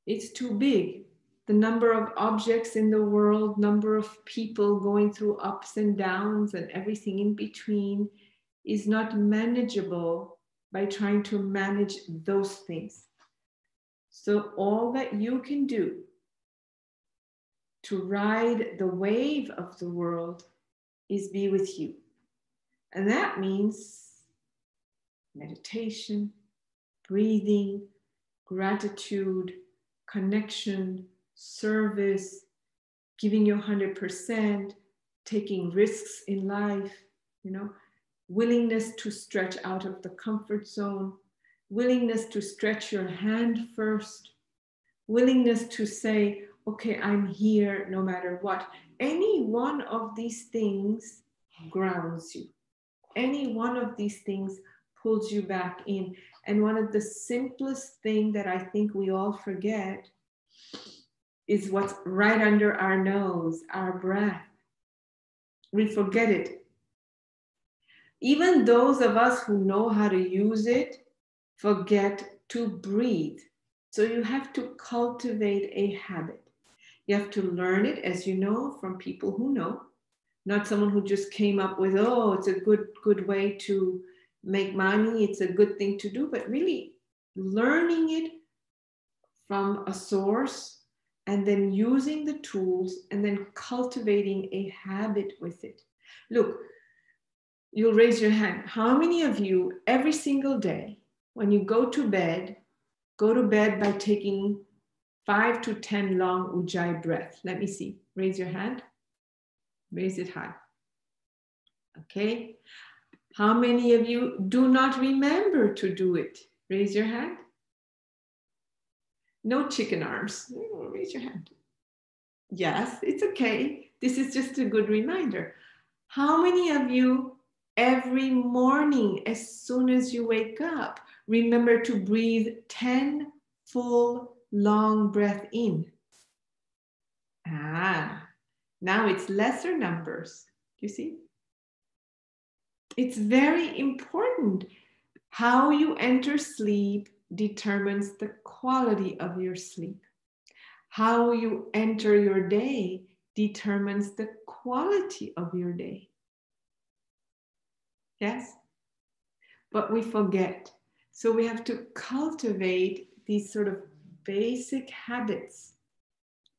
It's too big. The number of objects in the world, number of people going through ups and downs and everything in between is not manageable by trying to manage those things. So all that you can do to ride the wave of the world is be with you. And that means meditation, breathing, gratitude, connection, service, giving your 100%, taking risks in life, you know, willingness to stretch out of the comfort zone, willingness to stretch your hand first, willingness to say, okay, I'm here no matter what. Any one of these things grounds you. Any one of these things pulls you back in. And one of the simplest things that I think we all forget is what's right under our nose, our breath. We forget it. Even those of us who know how to use it forget to breathe. So you have to cultivate a habit. You have to learn it, as you know, from people who know, not someone who just came up with, oh, it's a good way to make money, it's a good thing to do, but really learning it from a source and then using the tools and then cultivating a habit with it. Look, you'll raise your hand. How many of you every single day when you go to bed by taking 5 to 10 long Ujjayi breaths? Let me see. Raise your hand. Raise it high. Okay. How many of you do not remember to do it? Raise your hand. No chicken arms. Raise your hand. Yes, it's okay. This is just a good reminder. How many of you every morning, as soon as you wake up, remember to breathe 10 full long breath in? Now it's lesser numbers. You see? It's very important. How you enter sleep determines the quality of your sleep. How you enter your day determines the quality of your day. Yes? But we forget. So we have to cultivate these sort of basic habits.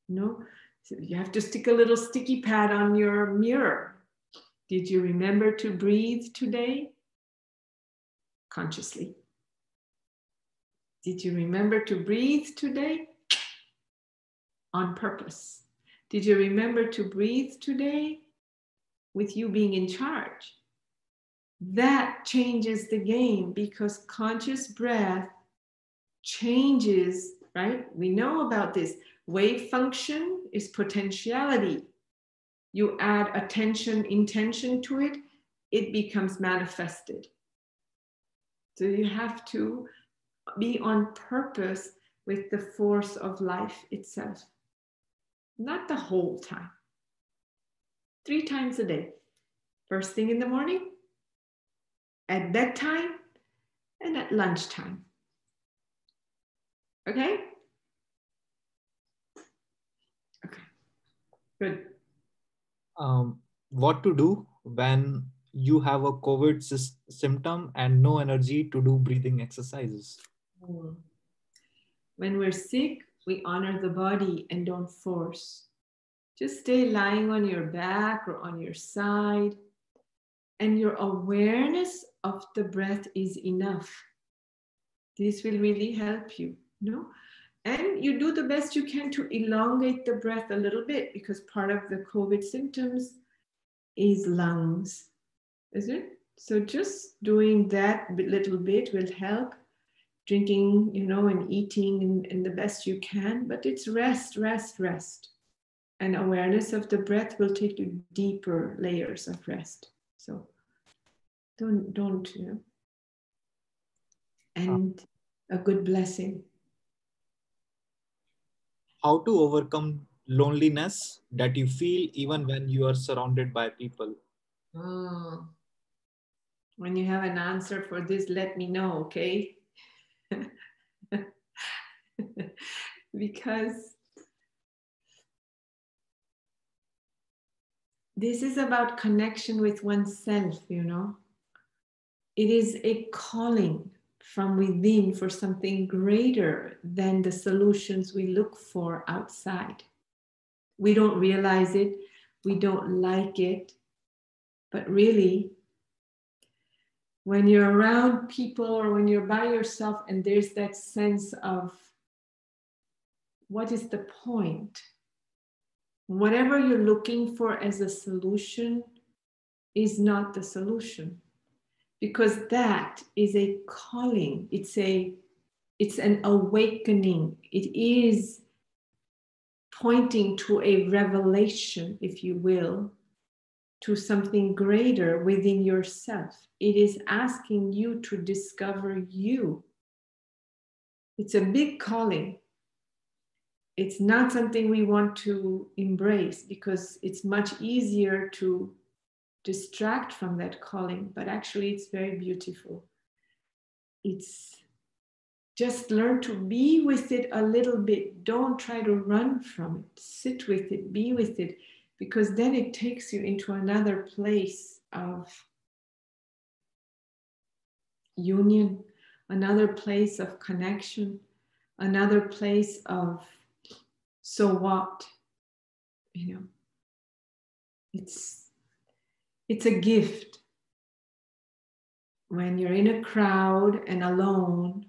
You know, so you have to stick a little sticky pad on your mirror. Did you remember to breathe today? Consciously. Did you remember to breathe today? On purpose. Did you remember to breathe today? With you being in charge. That changes the game, because conscious breath changes, right? We know about this. Wave function is potentiality. You add attention, intention to it, it becomes manifested. So you have to be on purpose with the force of life itself. Not the whole time. 3 times a day. First thing in the morning, at bedtime, and at lunchtime. Okay? Okay. Good. What to do when you have a COVID symptom and no energy to do breathing exercises? When we're sick, we honor the body and don't force. Just stay lying on your back or on your side, and your awareness of the breath is enough. This will really help you, you know? And you do the best you can to elongate the breath a little bit, because part of the COVID symptoms is lungs, is it? So just doing that little bit will help. Drinking, you know, and eating and the best you can, but it's rest, rest, rest. And awareness of the breath will take you deeper layers of rest. So don't, you know. And a good blessing. How to overcome loneliness that you feel even when you are surrounded by people? When you have an answer for this, let me know, okay? Because this is about connection with oneself, you know. It is a calling from within for something greater than the solutions we look for outside. We don't realize it, we don't like it, but really, when you're around people or when you're by yourself and there's that sense of what is the point? Whatever you're looking for as a solution is not the solution, because that is a calling. It's an awakening. It is pointing to a revelation, if you will, to something greater within yourself. It is asking you to discover you. It's a big calling. It's not something we want to embrace, because it's much easier to distract from that calling, but actually it's very beautiful. It's just learn to be with it a little bit. Don't try to run from it. Sit with it, be with it, because then it takes you into another place of union, another place of connection, another place of so what, you know. It's a gift. When you're in a crowd and alone,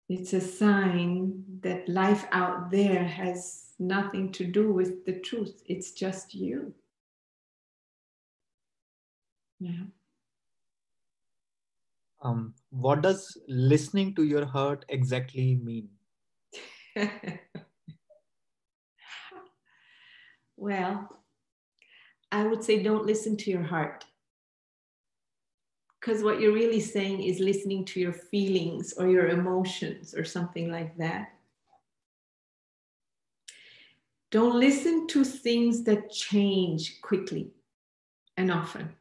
it's a sign that life out there has nothing to do with the truth. It's just you. Yeah. What does listening to your heart exactly mean? Well, I would say don't listen to your heart. Because what you're really saying is listening to your feelings or your emotions or something like that. Don't listen to things that change quickly and often.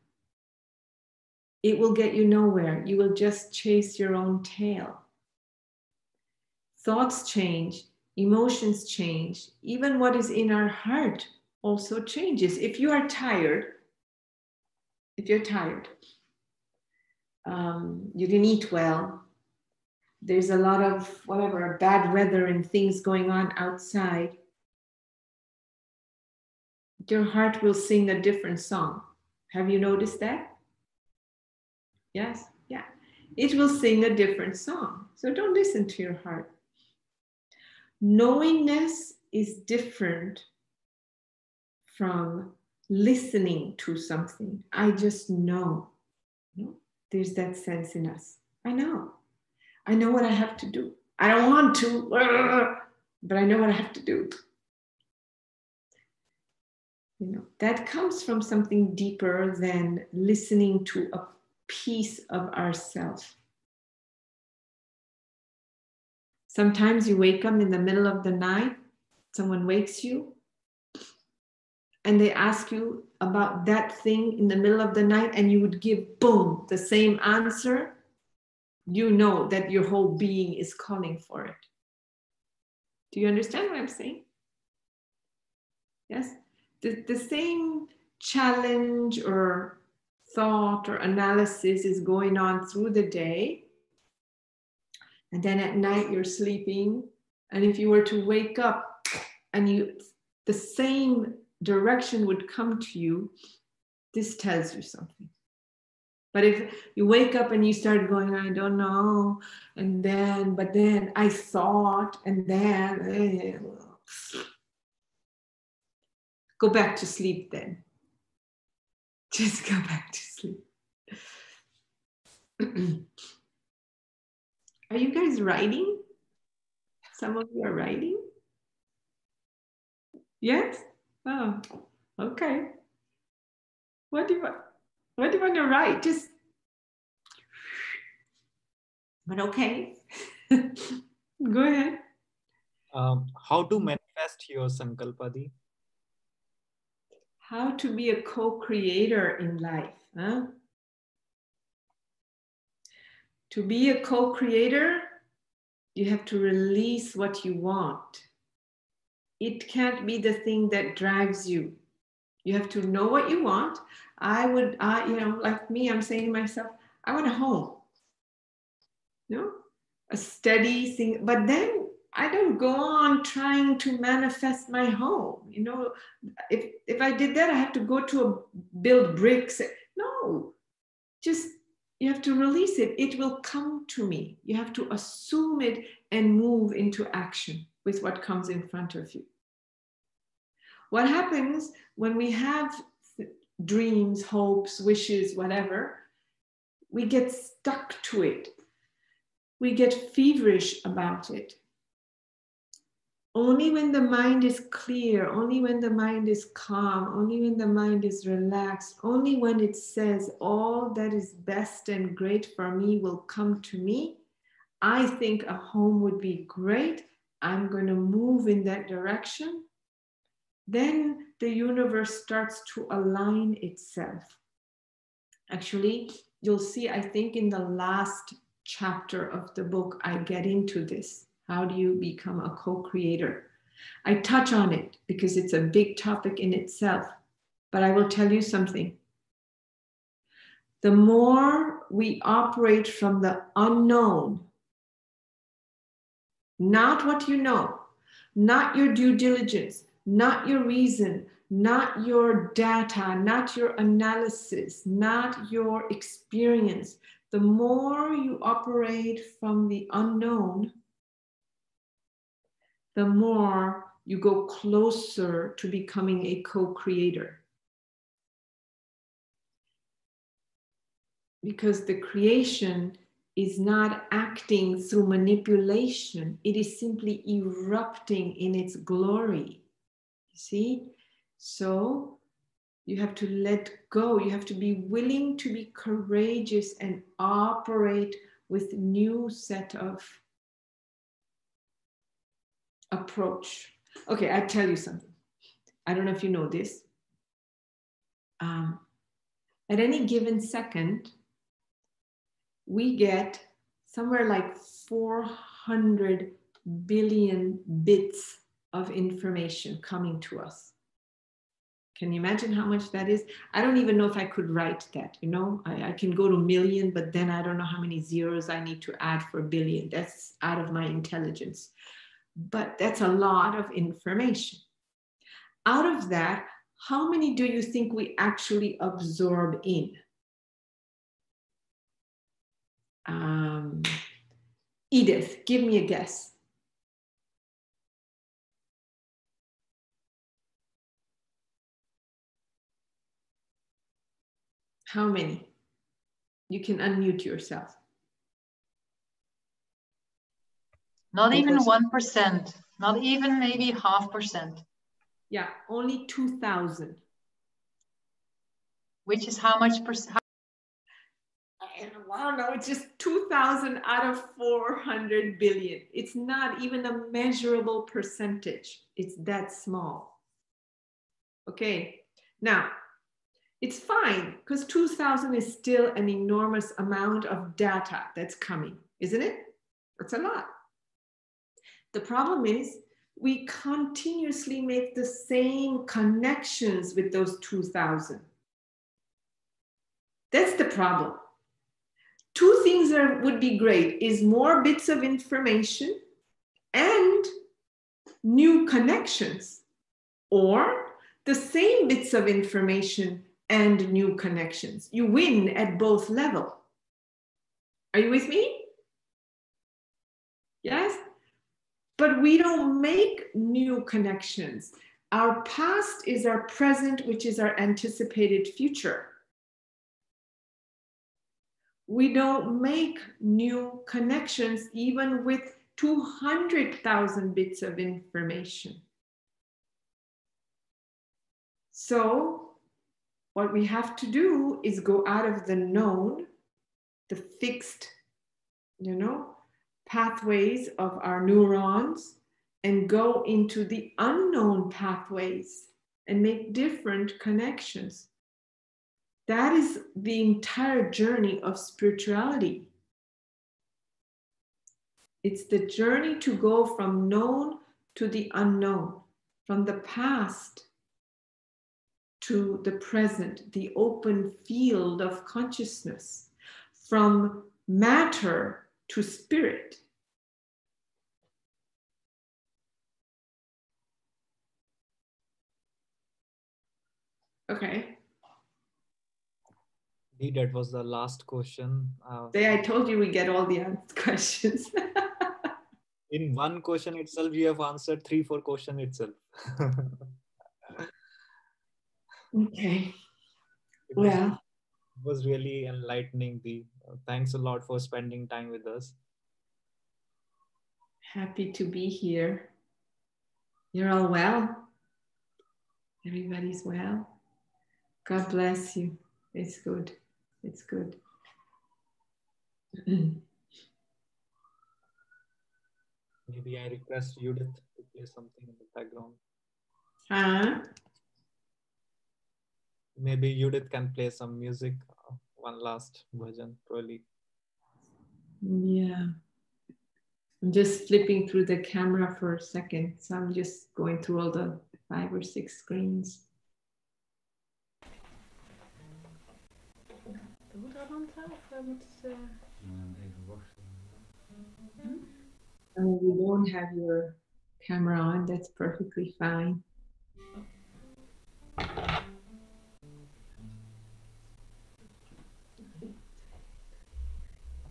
It will get you nowhere. You will just chase your own tail. Thoughts change, emotions change. Even what is in our heart also changes. If you are tired, you didn't eat well, there's a lot of whatever bad weather and things going on outside, your heart will sing a different song. Have you noticed that? Yes? Yeah. It will sing a different song. So don't listen to your heart. Knowingness is different from listening to something. I just know. There's that sense in us. I know what I have to do. I don't want to, but I know what I have to do. That comes from something deeper than listening to a piece of ourselves. Sometimes you wake up in the middle of the night, someone wakes you, and they ask you about that thing in the middle of the night, and you would give, boom, the same answer. You know that your whole being is calling for it. Do you understand what I'm saying? Yes? The same challenge or thought or analysis is going on through the day. And then at night you're sleeping. And if you were to wake up and the same direction would come to you, this tells you something. But if you wake up and you start going, I don't know, but then I thought, and then, go back to sleep then. Just go back to sleep. Are you guys writing? Some of you are writing? Yes? Oh, okay. What do you want to write? But okay. Go ahead. How to manifest your Sankalpadi? How to be a co-creator in life, huh? To be a co-creator, you have to release what you want. It can't be the thing that drives you. You have to know what you want. Like me, I'm saying to myself, I want a home. A steady thing. But then I don't go on trying to manifest my home. If I did that, I have to go to build bricks. No, just you have to release it. It will come to me. You have to assume it and move into action with what comes in front of you. What happens when we have dreams, hopes, wishes, whatever, we get stuck to it. We get feverish about it. Only when the mind is clear, only when the mind is calm, only when the mind is relaxed, only when it says all that is best and great for me will come to me. I think a home would be great. I'm going to move in that direction. Then the universe starts to align itself. Actually, you'll see, I think in the last chapter of the book, I get into this. How do you become a co-creator? I touch on it because it's a big topic in itself, but I will tell you something. The more we operate from the unknown, not what you know, not your due diligence, not your reason, not your data, not your analysis, not your experience. The more you operate from the unknown, the more you go closer to becoming a co-creator. Because the creation is not acting through manipulation. It is simply erupting in its glory. You see? So you have to let go. You have to be willing to be courageous and operate with new set of approach. Okay, I'll tell you something. I don't know if you know this. At any given second, we get somewhere like 400 billion bits of information coming to us. Can you imagine how much that is? I don't even know if I could write that, you know. I can go to million, but then I don't know how many zeros I need to add for billion. That's out of my intelligence. But that's a lot of information. Out of that, how many do you think we actually absorb in? Edith, give me a guess. How many? You can unmute yourself. Not even 1%, not even maybe 0.5%. Yeah, only 2,000. Which is how much percent? Wow, no, it's just 2,000 out of 400 billion. It's not even a measurable percentage. It's that small. Okay, now it's fine because 2,000 is still an enormous amount of data that's coming, isn't it? That's a lot. The problem is we continuously make the same connections with those 2,000. That's the problem. Two things would be great is more bits of information and new connections, or the same bits of information and new connections. You win at both levels. Are you with me? Yes? But we don't make new connections. Our past is our present, which is our anticipated future. We don't make new connections even with 200,000 bits of information. So what we have to do is go out of the known, the fixed, you know, pathways of our neurons, and go into the unknown pathways and make different connections. That is the entire journey of spirituality. It's the journey to go from known to the unknown, from the past to the present, the open field of consciousness, from matter to spirit. Okay. That was the last question. I told you we get all the questions. In one question itself, you have answered 3-4 questions itself. Okay. Well, it was really enlightening. Thanks a lot for spending time with us. Happy to be here. You're all well? Everybody's well? God bless you. It's good. It's good. Maybe I request Judith to play something in the background. Huh? Maybe Judith can play some music. One last version, probably. Yeah. I'm just flipping through the camera for a second. So I'm just going through all the 5 or 6 screens. You don't have your camera on, that's perfectly fine.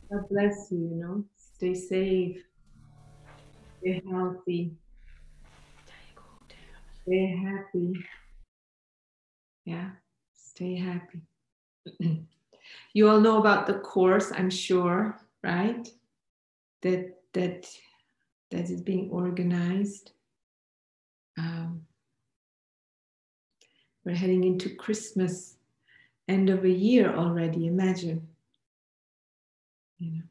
God bless you, you know. Stay safe. Stay healthy. Stay happy. Yeah, stay happy. You all know about the course, I'm sure, right? That is being organized. We're heading into Christmas, end of a year already, imagine. You know.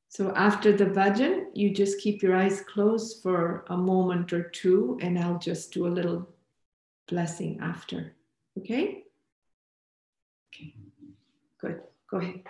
So after the bhajan, you just keep your eyes closed for a moment or two, and I'll just do a little blessing after. Okay? Okay. Good. Go ahead.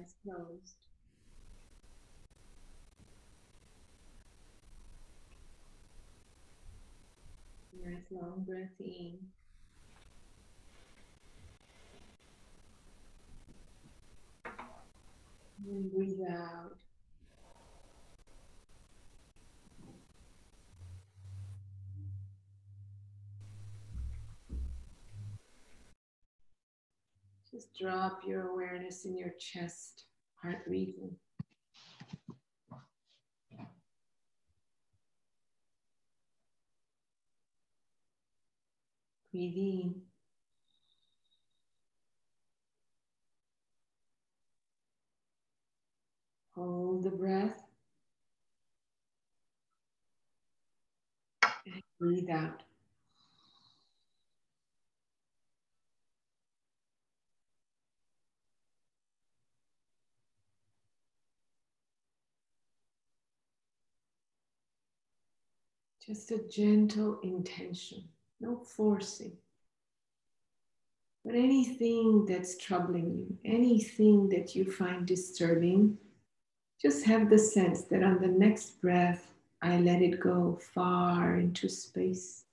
Eyes closed. Nice long breath in. And breathe out. Just drop your awareness in your chest, heart rhythm. Breathe in. Hold the breath. And breathe out. Just a gentle intention, no forcing. But anything that's troubling you, anything that you find disturbing, just have the sense that on the next breath, I let it go far into space.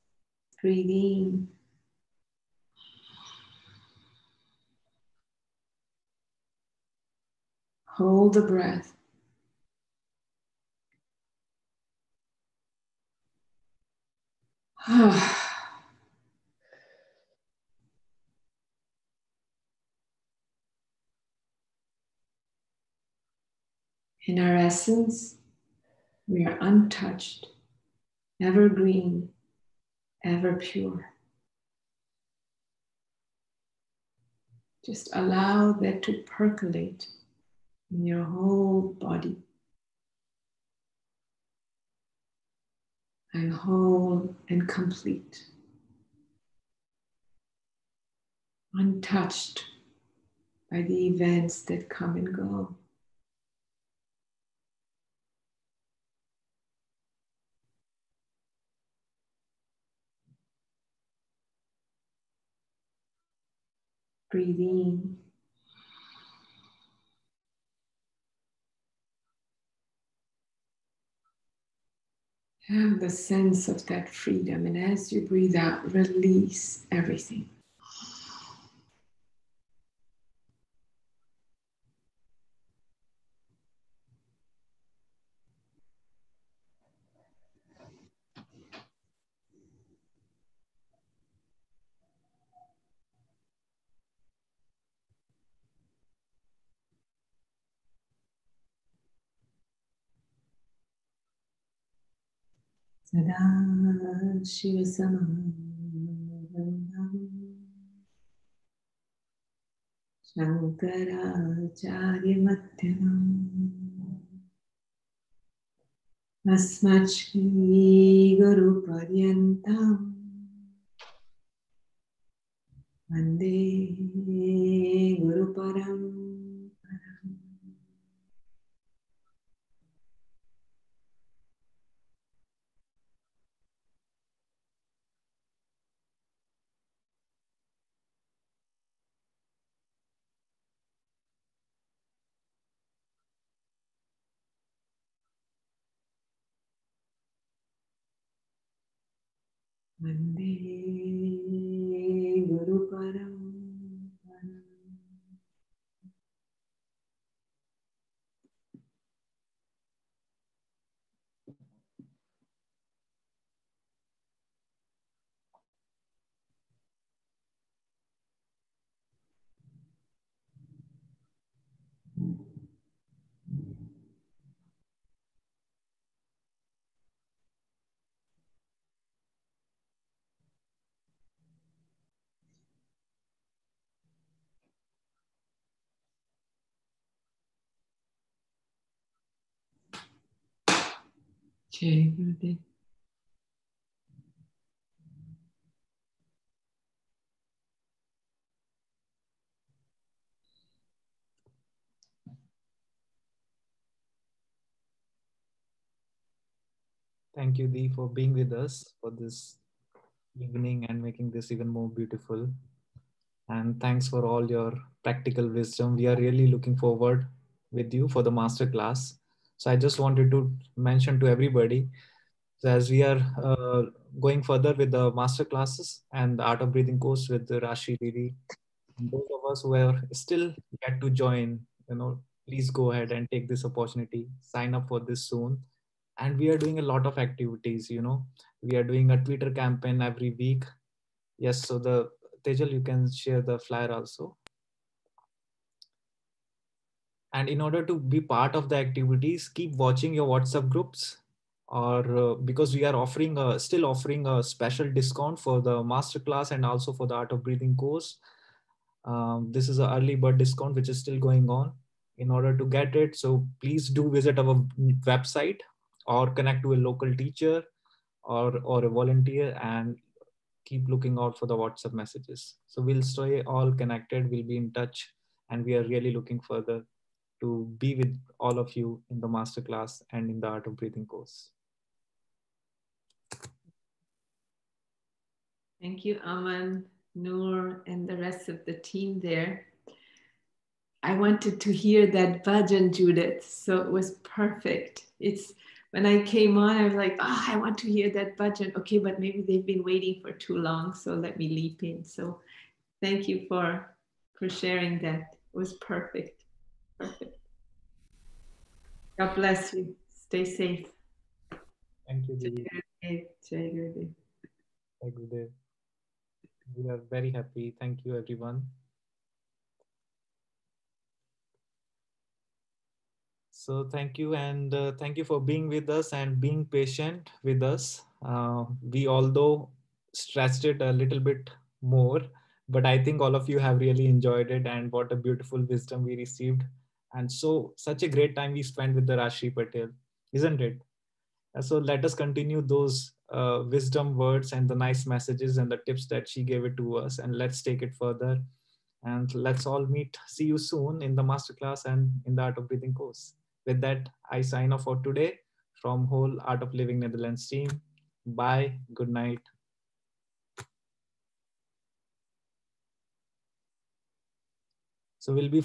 Breathe in. Hold the breath. In our essence, we are untouched, evergreen, ever pure. Just allow that to percolate in your whole body. I'm whole and complete, untouched by the events that come and go. Breathe in. Have the sense of that freedom, and as you breathe out, release everything. Sada Shiva Samandam Shankaracharya Madhyamam Asmachri Guru Paryantam Vande Guru Param. Vande Guru Param. Jai Gurudev. Thank you, Dee, for being with us for this evening and making this even more beautiful. And thanks for all your practical wisdom. We are really looking forward with you for the master class. So I just wanted to mention to everybody, so as we are going further with the master classes and the Art of Breathing course with the Rajshree Didi, those of us who are still yet to join, please go ahead and take this opportunity. Sign up for this soon. And we are doing a lot of activities. We are doing a Twitter campaign every week. Yes, so the Tejal, you can share the flyer also. And in order to be part of the activities, keep watching your WhatsApp groups, or because we are still offering a special discount for the masterclass and also for the Art of Breathing course. This is an early bird discount which is still going on. In order to get it, so please do visit our website or connect to a local teacher or a volunteer, and keep looking out for the WhatsApp messages. So we'll stay all connected, we'll be in touch, and we are really looking further to be with all of you in the masterclass and in the Art of Breathing course. Thank you, Aman, Noor, and the rest of the team there. I wanted to hear that bhajan, Judith, so it was perfect. It's when I came on, I was like, oh, I want to hear that bhajan. Okay, but maybe they've been waiting for too long, so let me leap in. So thank you for sharing that. It was perfect. Perfect. God bless you. Stay safe. Thank you, Didi. Jai Gurudev. Jai Gurudev. We are very happy. Thank you, everyone. So thank you, and thank you for being with us and being patient with us. We although stretched it a little bit more, but I think all of you have really enjoyed it, and what a beautiful wisdom we received, and such a great time we spent with the Rajshree Patel, isn't it? So let us continue those wisdom words and the nice messages and the tips that she gave it to us, and let's take it further. And let's all meet. See you soon in the masterclass and in the Art of Breathing course. With that, I sign off for today from whole Art of Living Netherlands team. Bye. Good night. So we'll be